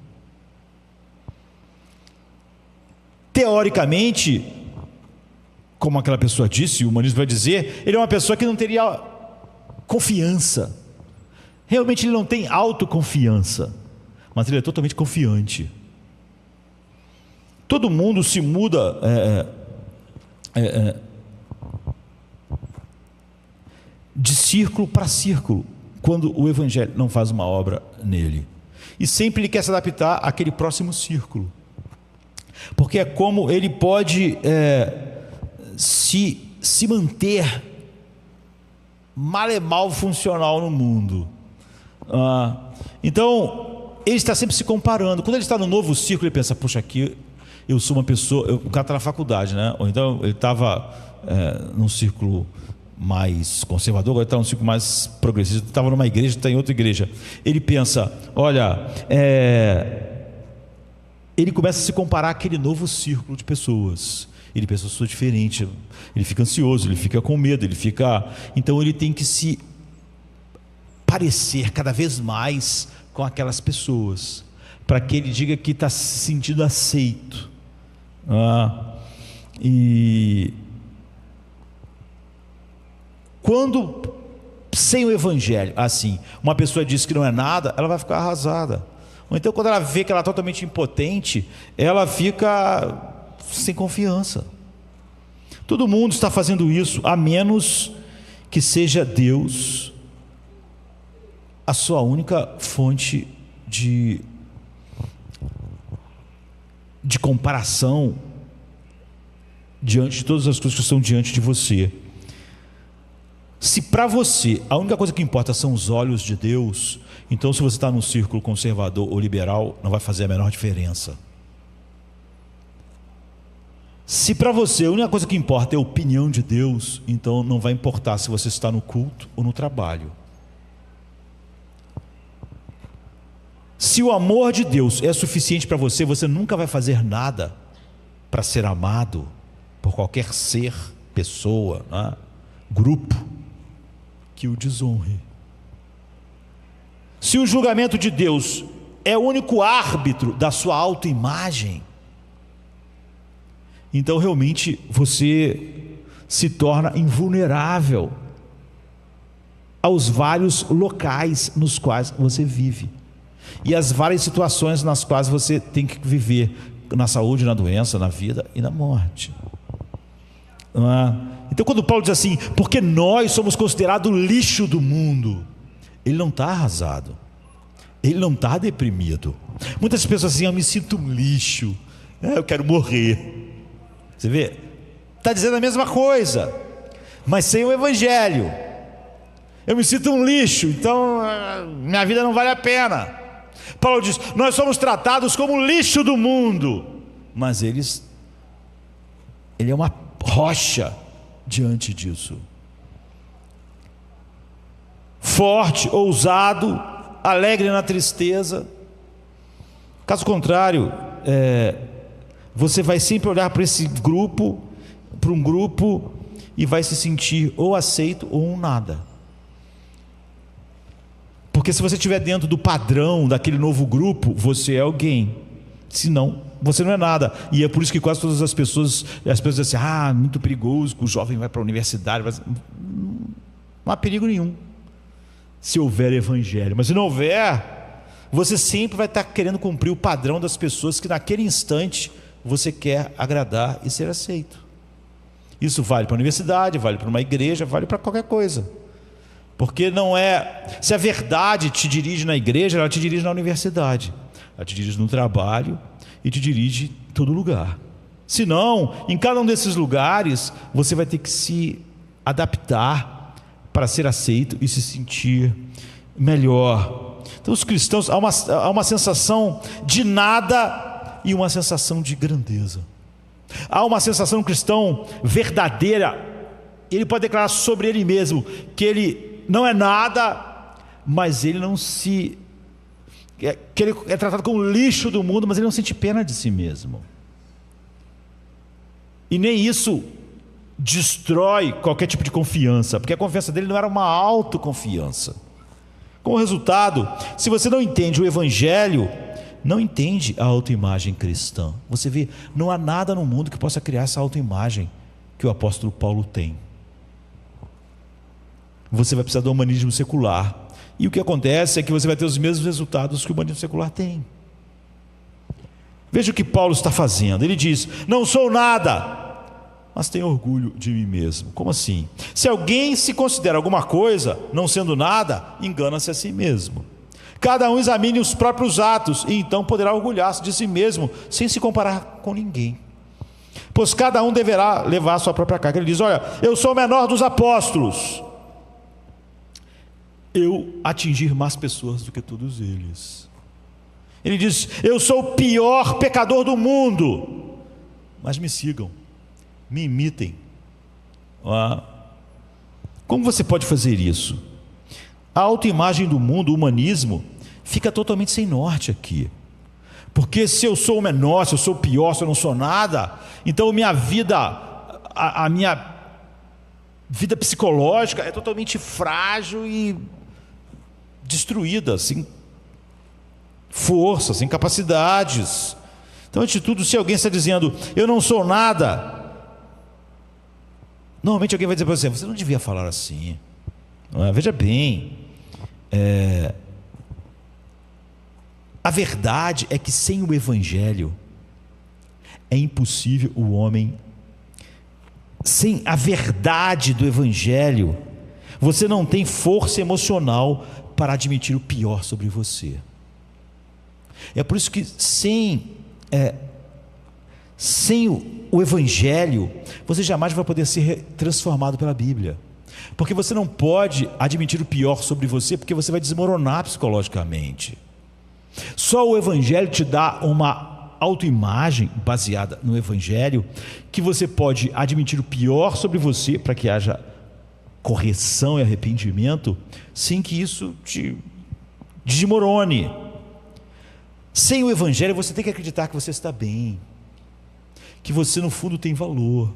Speaker 1: Teoricamente, como aquela pessoa disse, o humanismo vai dizer, ele é uma pessoa que não teria confiança. Realmente ele não tem autoconfiança, mas ele é totalmente confiante. Todo mundo se muda de círculo para círculo quando o Evangelho não faz uma obra nele, e sempre ele quer se adaptar àquele próximo círculo, porque é como ele pode se manter mal e mal funcional no mundo. Então ele está sempre se comparando. Quando ele está no novo círculo, ele pensa: puxa, aqui eu sou uma pessoa, o cara está na faculdade, né? Ou então ele estava num círculo mais conservador, agora está num círculo mais progressista, estava numa igreja, está em outra igreja. Ele pensa: olha, ele começa a se comparar àquele novo círculo de pessoas. Ele pensa: eu sou diferente. Ele fica ansioso, ele fica com medo, então ele tem que se parecer cada vez mais com aquelas pessoas, para que ele diga que está se sentindo aceito. E quando, sem o Evangelho, assim, uma pessoa diz que não é nada, ela vai ficar arrasada. Ou então, quando ela vê que ela é totalmente impotente, ela fica sem confiança. Todo mundo está fazendo isso, a menos que seja Deus a sua única fonte de comparação diante de todas as coisas que estão diante de você. Se para você a única coisa que importa são os olhos de Deus, então se você está num círculo conservador ou liberal, não vai fazer a menor diferença. Se para você a única coisa que importa é a opinião de Deus, então não vai importar se você está no culto ou no trabalho. Se o amor de Deus é suficiente para você, você nunca vai fazer nada para ser amado por qualquer ser, pessoa, grupo que o desonre. Se o julgamento de Deus é o único árbitro da sua autoimagem, então realmente você se torna invulnerável aos vários locais nos quais você vive e as várias situações nas quais você tem que viver, na saúde, na doença, na vida e na morte. Então quando Paulo diz assim, porque nós somos considerados o lixo do mundo, ele não está arrasado, ele não está deprimido. Muitas pessoas assim: eu me sinto um lixo, eu quero morrer. Você vê? Está dizendo a mesma coisa, mas sem o Evangelho. Eu me sinto um lixo, então minha vida não vale a pena. Paulo diz: nós somos tratados como o lixo do mundo, mas ele é uma rocha diante disso. Forte, ousado, alegre na tristeza. Caso contrário, você vai sempre olhar para esse grupo, para um grupo e vai se sentir ou aceito ou um nada. Porque se você estiver dentro do padrão daquele novo grupo, você é alguém. Se não, você não é nada. E é por isso que quase todas as pessoas dizem assim, muito perigoso, que o jovem vai para a universidade. Não há perigo nenhum, se houver evangelho. Mas se não houver, você sempre vai estar querendo cumprir o padrão das pessoas que naquele instante você quer agradar e ser aceito. Isso vale para a universidade, vale para uma igreja, vale para qualquer coisa. Porque não é... Se a verdade te dirige na igreja, ela te dirige na universidade, ela te dirige no trabalho e te dirige em todo lugar. Se não, em cada um desses lugares, você vai ter que se adaptar para ser aceito e se sentir melhor. Então os cristãos, há uma sensação de nada e uma sensação de grandeza. Há uma sensação cristão verdadeira. Ele pode declarar sobre ele mesmo que ele não é nada, mas ele não se... que ele é tratado como lixo do mundo, mas ele não sente pena de si mesmo. E nem isso destrói qualquer tipo de confiança, porque a confiança dele não era uma autoconfiança. Como resultado, se você não entende o evangelho, não entende a autoimagem cristã. Você vê, não há nada no mundo que possa criar essa autoimagem que o apóstolo Paulo tem. Você vai precisar do humanismo secular. E o que acontece é que você vai ter os mesmos resultados que o humanismo secular tem. Veja o que Paulo está fazendo. Ele diz, não sou nada, mas tenho orgulho de mim mesmo. Como assim? Se alguém se considera alguma coisa, não sendo nada, engana-se a si mesmo. Cada um examine os próprios atos, e então poderá orgulhar-se de si mesmo, sem se comparar com ninguém. Pois cada um deverá levar a sua própria carga. Ele diz, olha, eu sou o menor dos apóstolos. Eu atingir mais pessoas do que todos eles. Ele diz, eu sou o pior pecador do mundo, mas me sigam, me imitem. Como você pode fazer isso? A autoimagem do mundo, o humanismo, fica totalmente sem norte aqui. Porque se eu sou o menor, se eu sou o pior, se eu não sou nada, então minha vida, a minha vida psicológica é totalmente frágil e destruída, sem força, sem capacidades. Então, antes de tudo, se alguém está dizendo, eu não sou nada, normalmente alguém vai dizer para você não devia falar assim. Veja bem, a verdade é que sem o evangelho é impossível o homem, sem a verdade do evangelho, você não tem força emocional para admitir o pior sobre você. É por isso que sem o evangelho, você jamais vai poder ser transformado pela Bíblia. Porque você não pode admitir o pior sobre você, porque você vai desmoronar psicologicamente. Só o evangelho te dá uma autoimagem baseada no evangelho, que você pode admitir o pior sobre você, para que haja correção e arrependimento, sem que isso te desmorone. Sem o evangelho, você tem que acreditar que você está bem, que você no fundo tem valor,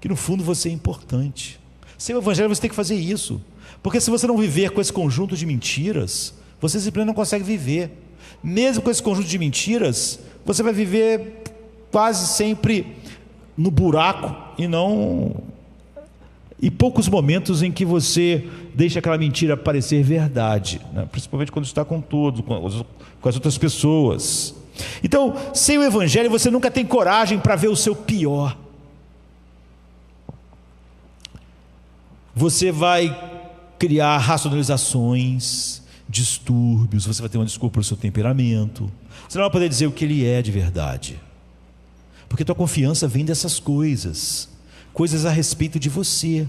Speaker 1: que no fundo você é importante. Sem o evangelho você tem que fazer isso, porque se você não viver com esse conjunto de mentiras, você simplesmente não consegue viver. Mesmo com esse conjunto de mentiras, você vai viver quase sempre no buraco e poucos momentos em que você deixa aquela mentira parecer verdade, né? Principalmente quando está com todos, com as outras pessoas. Então, sem o evangelho você nunca tem coragem para ver o seu pior. Você vai criar racionalizações, distúrbios, você vai ter uma desculpa para o seu temperamento, você não vai poder dizer o que ele é de verdade, porque tua confiança vem dessas coisas a respeito de você.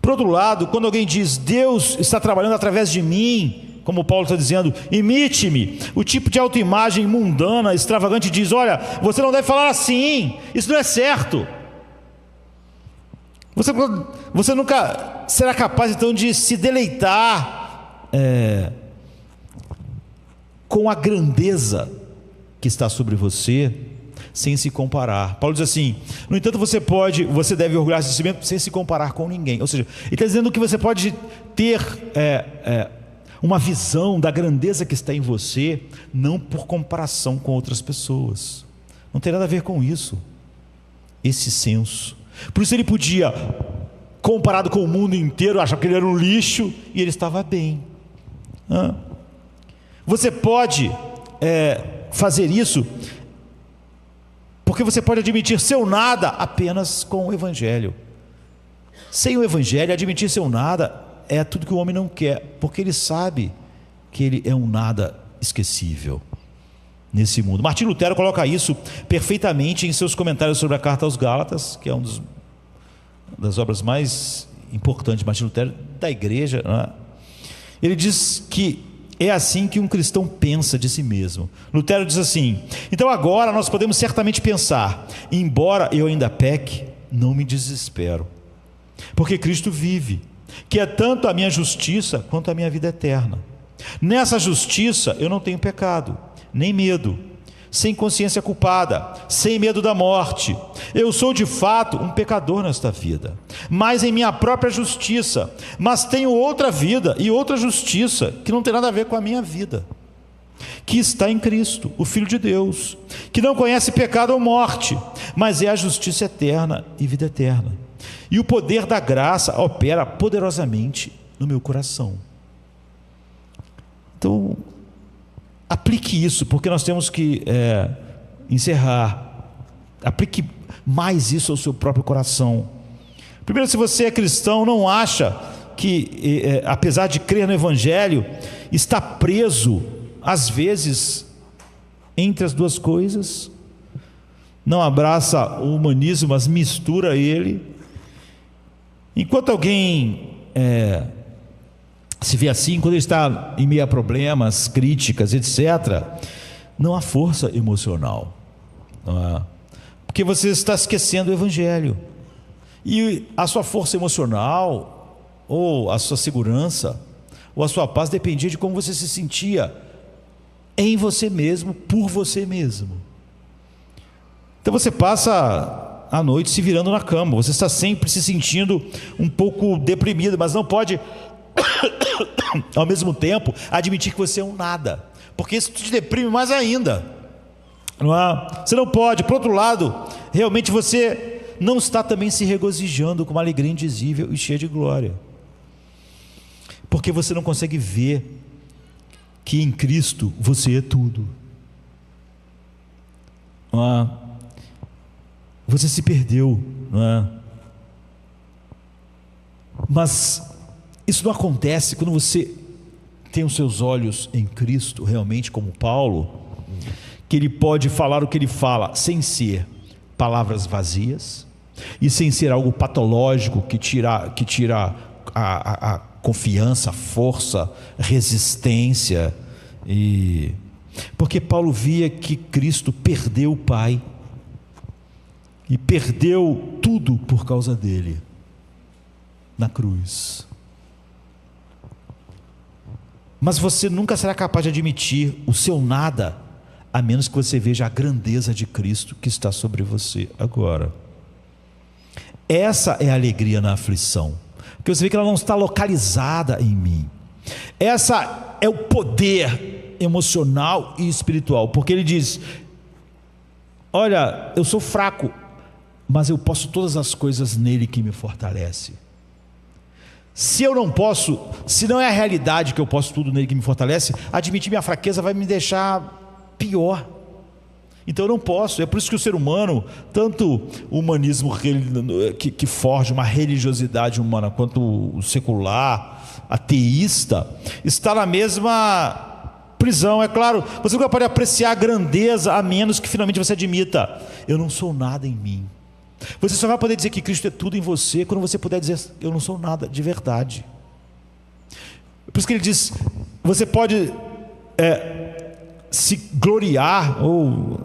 Speaker 1: Por outro lado, quando alguém diz, Deus está trabalhando através de mim, como Paulo está dizendo, imite-me, o tipo de autoimagem mundana, extravagante diz, olha, você não deve falar assim, isso não é certo. Você nunca será capaz então de se deleitar com a grandeza que está sobre você, sem se comparar. Paulo diz assim: no entanto, você deve orgulhar-se de si mesmo sem se comparar com ninguém. Ou seja, ele está dizendo que você pode ter uma visão da grandeza que está em você, não por comparação com outras pessoas. Não tem nada a ver com isso, esse senso. Por isso ele podia, comparado com o mundo inteiro, achar que ele era um lixo e ele estava bem. Você pode fazer isso porque você pode admitir seu nada apenas com o Evangelho. Sem o Evangelho, admitir seu nada é tudo que o homem não quer, porque ele sabe que ele é um nada esquecível nesse mundo. Martinho Lutero coloca isso perfeitamente em seus comentários sobre a Carta aos Gálatas, que é uma das obras mais importantes de Martinho Lutero, da igreja, né? Ele diz que é assim que um cristão pensa de si mesmo. Lutero diz assim: então agora nós podemos certamente pensar, embora eu ainda peque, não me desespero, porque Cristo vive, que é tanto a minha justiça quanto a minha vida eterna. Nessa justiça eu não tenho pecado, nem medo, sem consciência culpada, sem medo da morte. Eu sou de fato um pecador nesta vida, mas em minha própria justiça, mas tenho outra vida e outra justiça que não tem nada a ver com a minha vida, que está em Cristo, o Filho de Deus, que não conhece pecado ou morte, mas é a justiça eterna e vida eterna. E o poder da graça opera poderosamente no meu coração. Então, aplique isso, porque nós temos que encerrar. Aplique mais isso ao seu próprio coração. Primeiro, se você é cristão, não acha que, apesar de crer no Evangelho, está preso, às vezes, entre as duas coisas. Não abraça o humanismo, mas mistura ele. Enquanto alguém se vê assim, quando ele está em meio a problemas, críticas, etc., não há força emocional, não é? Porque você está esquecendo o Evangelho, e a sua força emocional, ou a sua segurança, ou a sua paz dependia de como você se sentia em você mesmo, por você mesmo. Então você passa a noite se virando na cama, você está sempre se sentindo um pouco deprimido, mas não pode ao mesmo tempo admitir que você é um nada, porque isso te deprime mais ainda, não é? Você não pode. Por outro lado, realmente você não está também se regozijando com uma alegria indizível e cheia de glória, porque você não consegue ver que em Cristo você é tudo, não é? Você se perdeu, não é? Mas isso não acontece quando você tem os seus olhos em Cristo, realmente, como Paulo, que ele pode falar o que ele fala sem ser palavras vazias e sem ser algo patológico que tira a confiança, a força, resistência. Porque Paulo via que Cristo perdeu o Pai e perdeu tudo por causa dele na cruz. Mas você nunca será capaz de admitir o seu nada, a menos que você veja a grandeza de Cristo que está sobre você agora. Essa é a alegria na aflição, porque você vê que ela não está localizada em mim. Essa é o poder emocional e espiritual, porque ele diz: olha, eu sou fraco, mas eu posso todas as coisas nele que me fortalece. Se eu não posso, se não é a realidade que eu posso tudo nele que me fortalece, admitir minha fraqueza vai me deixar pior. Então eu não posso. É por isso que o ser humano, tanto o humanismo que forja uma religiosidade humana, quanto o secular, ateísta, está na mesma prisão. É claro, você nunca pode apreciar a grandeza a menos que finalmente você admita: eu não sou nada em mim. Você só vai poder dizer que Cristo é tudo em você quando você puder dizer: eu não sou nada de verdade. Por isso que ele diz: você pode se gloriar, ou,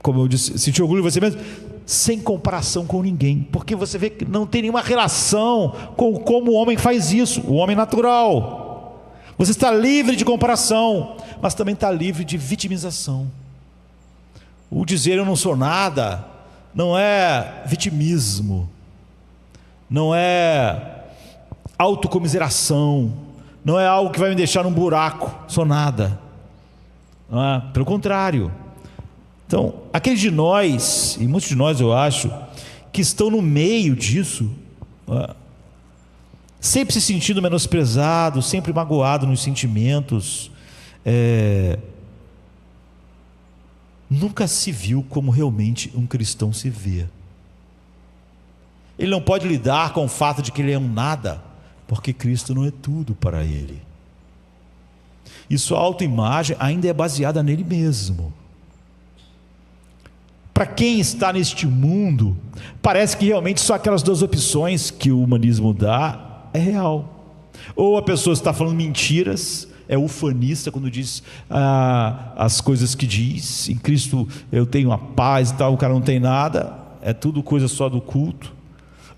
Speaker 1: como eu disse, sentir orgulho de você mesmo, sem comparação com ninguém, porque você vê que não tem nenhuma relação com como o homem faz isso, o homem natural. Você está livre de comparação, mas também está livre de vitimização. O dizer eu não sou nada não é vitimismo, não é autocomiseração, não é algo que vai me deixar num buraco, sou nada, não é? Pelo contrário. Então, aqueles de nós, e muitos de nós eu acho, que estão no meio disso, sempre se sentindo menosprezado, sempre magoado nos sentimentos, nunca se viu como realmente um cristão se vê. Ele não pode lidar com o fato de que ele é um nada, porque Cristo não é tudo para ele. E sua autoimagem ainda é baseada nele mesmo. Para quem está neste mundo, parece que realmente só aquelas duas opções que o humanismo dá é real. Ou a pessoa está falando mentiras, é ufanista quando diz as coisas que diz, em Cristo eu tenho a paz e tal, o cara não tem nada, é tudo coisa só do culto.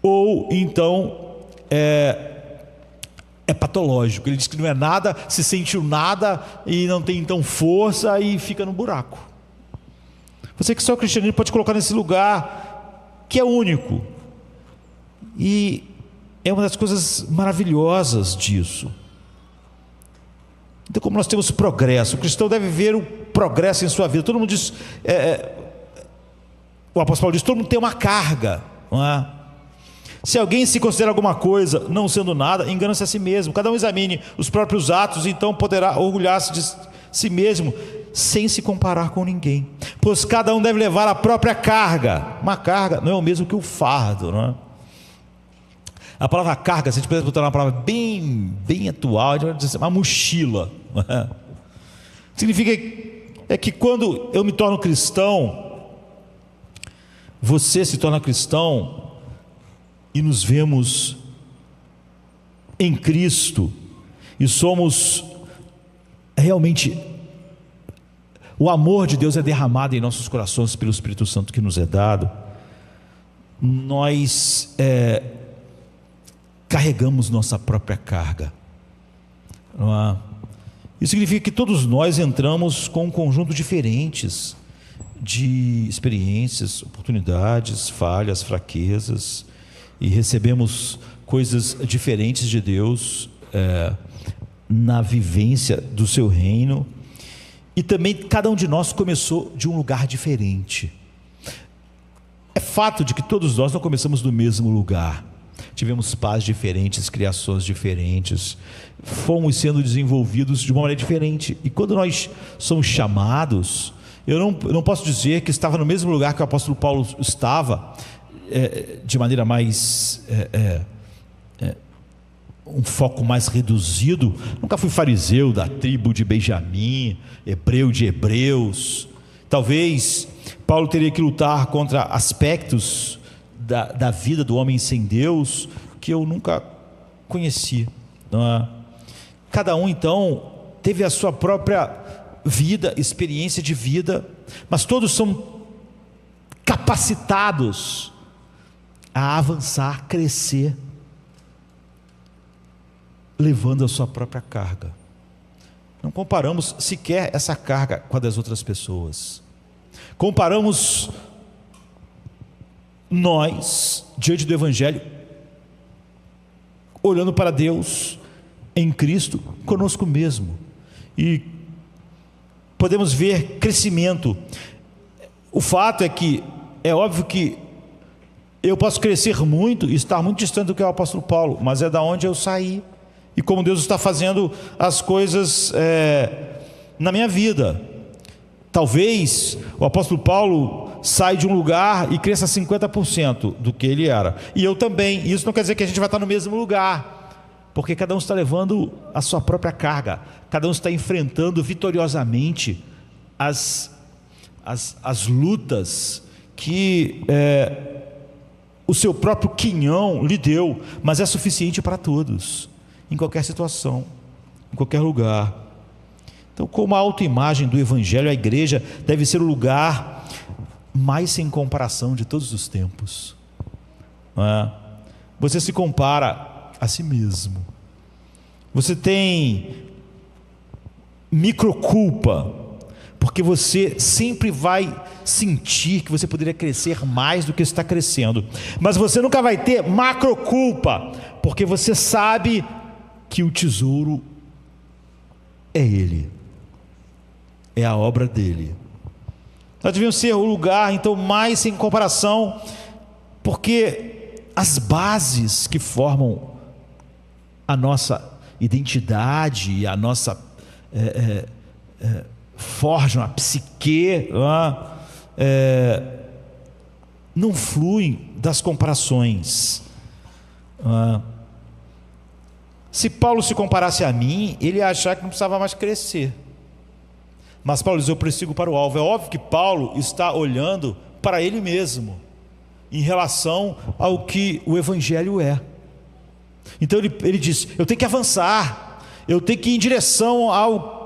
Speaker 1: Ou então é patológico, ele diz que não é nada, se sentiu nada e não tem então força e fica no buraco. Você que só é cristianismo pode colocar nesse lugar que é único, e é uma das coisas maravilhosas disso. Então, como nós temos progresso, o cristão deve ver o progresso em sua vida. Todo mundo diz, o apóstolo Paulo diz, todo mundo tem uma carga, não é? Se alguém se considera alguma coisa, não sendo nada, engana-se a si mesmo. Cada um examine os próprios atos, então poderá orgulhar-se de si mesmo, sem se comparar com ninguém, pois cada um deve levar a própria carga. Uma carga não é o mesmo que o fardo, não é? A palavra carga, se a gente puder botar uma palavra bem atual, a gente vai dizer uma mochila, não é? Significa que quando eu me torno cristão, você se torna cristão, e nos vemos em Cristo, e somos realmente, o amor de Deus é derramado em nossos corações pelo Espírito Santo que nos é dado. Nós carregamos nossa própria carga, não é? Isso significa que todos nós entramos com um conjunto diferentes de experiências, oportunidades, falhas, fraquezas, e recebemos coisas diferentes de Deus na vivência do seu reino. E também cada um de nós começou de um lugar diferente. É fato de que todos nós não começamos do mesmo lugar. Tivemos pais diferentes, criações diferentes, fomos sendo desenvolvidos de uma maneira diferente. E quando nós somos chamados, eu não posso dizer que estava no mesmo lugar que o apóstolo Paulo estava, de maneira mais... um foco mais reduzido. Nunca fui fariseu da tribo de Benjamim, hebreu de hebreus. Talvez Paulo teria que lutar contra aspectos da vida do homem sem Deus que eu nunca conheci, não é? Cada um então teve a sua própria vida, experiência de vida, mas todos são capacitados a avançar, crescer, levando a sua própria carga. Não comparamos sequer essa carga com a das outras pessoas. Comparamos nós, diante do Evangelho, olhando para Deus em Cristo, conosco mesmo, e podemos ver crescimento. O fato é que, é óbvio que eu posso crescer muito e estar muito distante do que é o apóstolo Paulo, mas é da onde eu saí, e como Deus está fazendo as coisas na minha vida. Talvez o apóstolo Paulo saia de um lugar e cresça 50% do que ele era, e eu também. Isso não quer dizer que a gente vai estar no mesmo lugar, porque cada um está levando a sua própria carga, cada um está enfrentando vitoriosamente as lutas que o seu próprio quinhão lhe deu, mas é suficiente para todos, em qualquer situação, em qualquer lugar. Então, como a autoimagem do Evangelho, a igreja deve ser o lugar mais sem comparação de todos os tempos, não é? Você se compara a si mesmo, você tem microculpa, porque você sempre vai sentir que você poderia crescer mais do que está crescendo, mas você nunca vai ter macroculpa, porque você sabe que o tesouro é Ele, é a obra dele. Nós devíamos ser o lugar então mais sem comparação, porque as bases que formam a nossa identidade e a nossa forjam a psique, não fluem das comparações. Se Paulo se comparasse a mim, ele ia achar que não precisava mais crescer. Mas Paulo diz: eu prossigo para o alvo. É óbvio que Paulo está olhando para ele mesmo, em relação ao que o Evangelho é. Então ele diz: eu tenho que avançar, eu tenho que ir em direção ao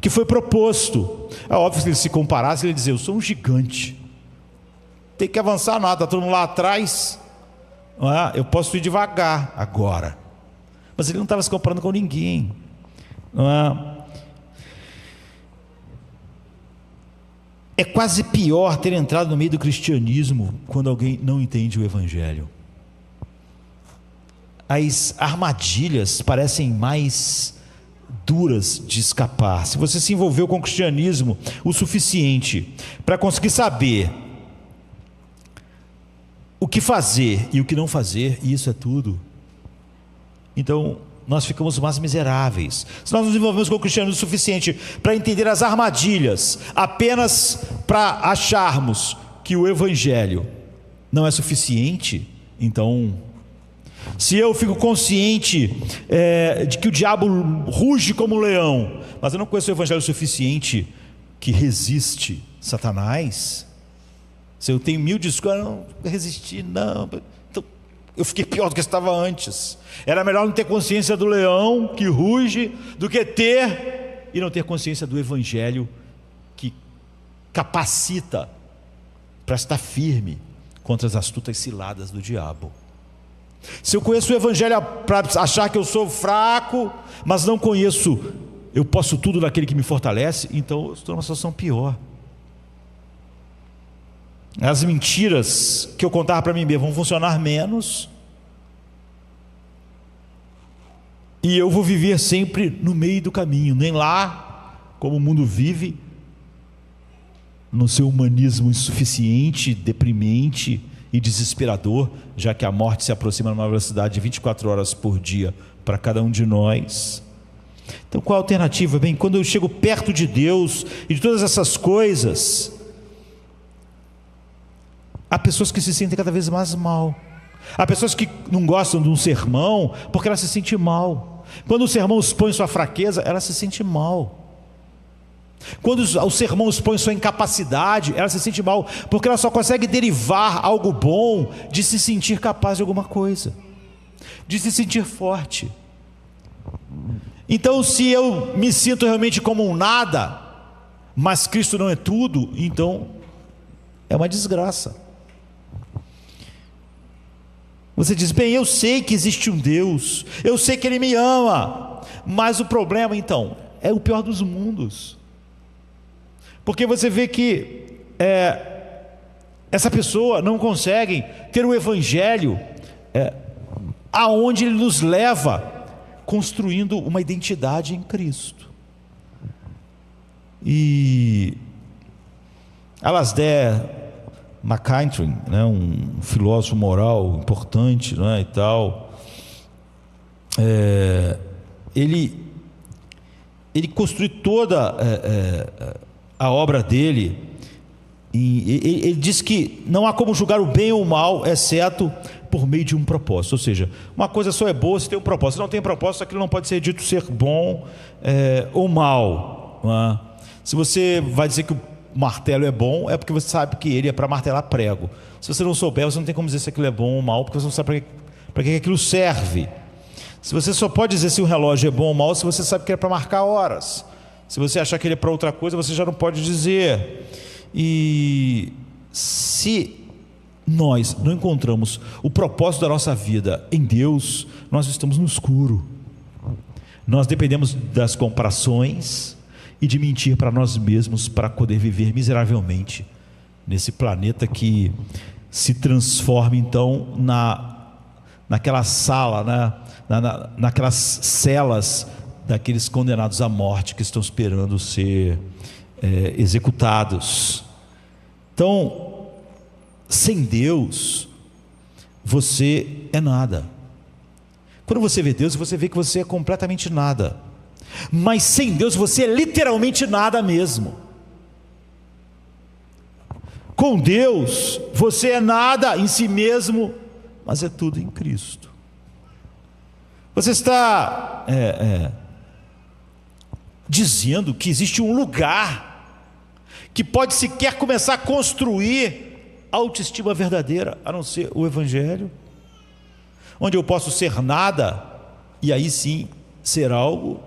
Speaker 1: que foi proposto. É óbvio que se ele se comparasse, ele ia dizer: eu sou um gigante, tem que avançar nada, está todo mundo lá atrás, eu posso ir devagar agora. Mas ele não estava se comparando com ninguém, É quase pior ter entrado no meio do cristianismo quando alguém não entende o Evangelho. As armadilhas parecem mais duras de escapar. Se você se envolveu com o cristianismo o suficiente para conseguir saber o que fazer e o que não fazer, e isso é tudo, então nós ficamos mais miseráveis. Se nós nos envolvemos com o cristianismo o suficiente para entender as armadilhas, apenas para acharmos que o Evangelho não é suficiente, então, se eu fico consciente de que o diabo ruge como um leão, mas eu não conheço o Evangelho suficiente que resiste Satanás, se eu tenho 1000 desculpas, não resisti, não, então eu fiquei pior do que estava antes. Era melhor não ter consciência do leão que ruge do que ter e não ter consciência do Evangelho que capacita para estar firme contra as astutas ciladas do diabo. Se eu conheço o Evangelho para achar que eu sou fraco, mas não conheço, eu posso tudo naquele que me fortalece, então eu estou numa situação pior. As mentiras que eu contava para mim mesmo vão funcionar menos, e eu vou viver sempre no meio do caminho, nem lá como o mundo vive, no seu humanismo insuficiente, deprimente e desesperador, já que a morte se aproxima numa velocidade de 24 horas por dia para cada um de nós. Então qual a alternativa? Bem, quando eu chego perto de Deus e de todas essas coisas, há pessoas que se sentem cada vez mais mal. Há pessoas que não gostam de um sermão porque ela se sente mal. Quando o sermão expõe sua fraqueza, ela se sente mal. Quando o sermão expõe sua incapacidade, ela se sente mal, porque ela só consegue derivar algo bom de se sentir capaz de alguma coisa, de se sentir forte. Então, se eu me sinto realmente como um nada, mas Cristo não é tudo, então é uma desgraça. Você diz: bem, eu sei que existe um Deus, eu sei que Ele me ama, mas o problema então é o pior dos mundos, porque você vê que essa pessoa não consegue ter o Evangelho aonde ele nos leva, construindo uma identidade em Cristo. E Alasdair MacIntyre, um filósofo moral importante, e tal, ele construiu toda a obra dele, e ele diz que não há como julgar o bem ou o mal, exceto por meio de um propósito. Ou seja, uma coisa só é boa se tem um propósito. Se não tem propósito, aquilo não pode ser dito ser bom ou mal, Se você vai dizer que o martelo é bom, é porque você sabe que ele é para martelar prego. Se você não souber, você não tem como dizer se aquilo é bom ou mal, porque você não sabe para que aquilo serve. Se você só pode dizer se o relógio é bom ou mal, se você sabe que é para marcar horas. Se você achar que ele é para outra coisa, você já não pode dizer. E se nós não encontramos o propósito da nossa vida em Deus, nós estamos no escuro. Nós dependemos das comparações e de mentir para nós mesmos para poder viver miseravelmente nesse planeta que se transforma então naquela sala, né? Naquelas celas daqueles condenados à morte que estão esperando ser executados. Então, sem Deus, você é nada. Quando você vê Deus, você vê que você é completamente nada. Mas sem Deus, você é literalmente nada mesmo. Com Deus, você é nada em si mesmo, mas é tudo em Cristo. Você está dizendo que existe um lugar que pode sequer começar a construir a autoestima verdadeira, a não ser o Evangelho, onde eu posso ser nada e aí sim ser algo.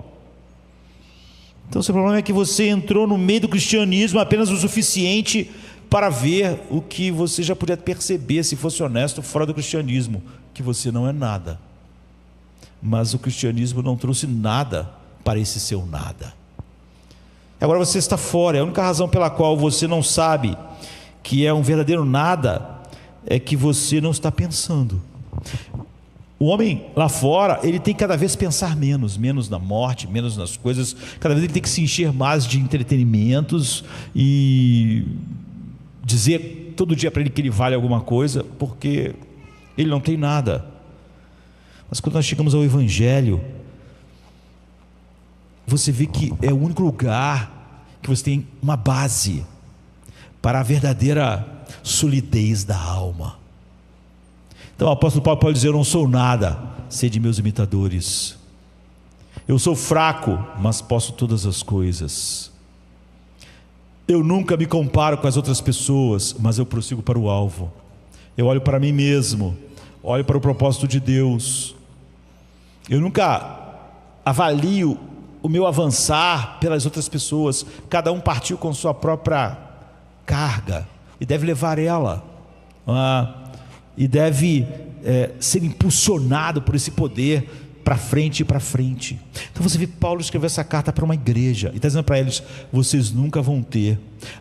Speaker 1: Então o seu problema é que você entrou no meio do cristianismo apenas o suficiente para ver o que você já podia perceber, se fosse honesto, fora do cristianismo, que você não é nada. Mas o cristianismo não trouxe nada para esse seu nada. Agora você está fora. A única razão pela qual você não sabe que é um verdadeiro nada é que você não está pensando. O homem lá fora, ele tem que cada vez pensar menos na morte, menos nas coisas. Cada vez ele tem que se encher mais de entretenimentos e dizer todo dia para ele que ele vale alguma coisa, porque ele não tem nada. Mas quando nós chegamos ao Evangelho, você vê que é o único lugar que você tem uma base para a verdadeira solidez da alma. Então o apóstolo Paulo pode dizer: eu não sou nada, sede meus imitadores. Eu sou fraco, mas posso todas as coisas. Eu nunca me comparo com as outras pessoas, mas eu prossigo para o alvo. Eu olho para mim mesmo, olho para o propósito de Deus. Eu nunca avalio o meu avançar pelas outras pessoas. Cada um partiu com sua própria carga e deve levar ela, e deve ser impulsionado por esse poder para frente e para frente. Então você vê Paulo escrever essa carta para uma igreja e está dizendo para eles: vocês nunca vão ter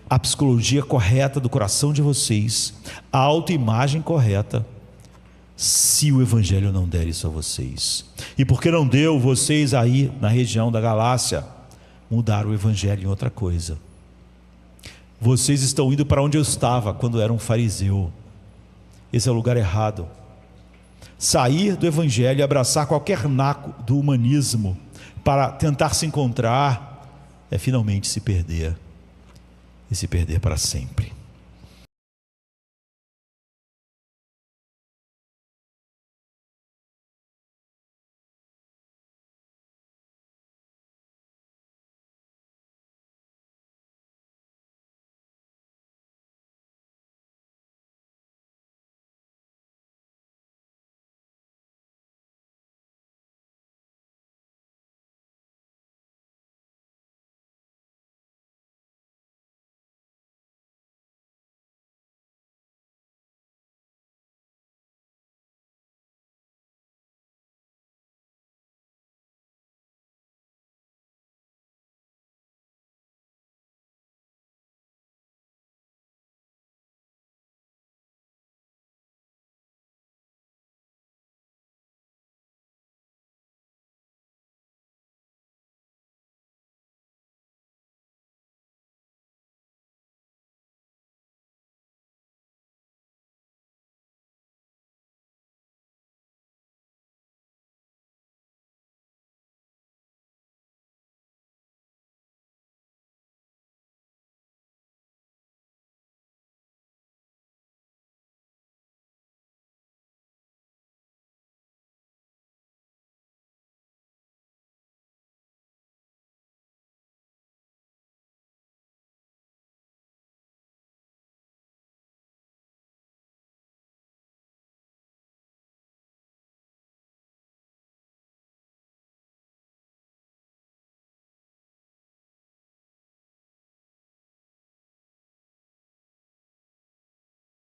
Speaker 1: a psicologia correta do coração de vocês, a autoimagem correta, se o Evangelho não der isso a vocês. E porque não deu, vocês aí na região da Galácia mudaram o Evangelho em outra coisa. Vocês estão indo para onde eu estava quando era um fariseu. Esse é o lugar errado. Sair do Evangelho e abraçar qualquer naco do humanismo para tentar se encontrar é finalmente se perder, e se perder para sempre.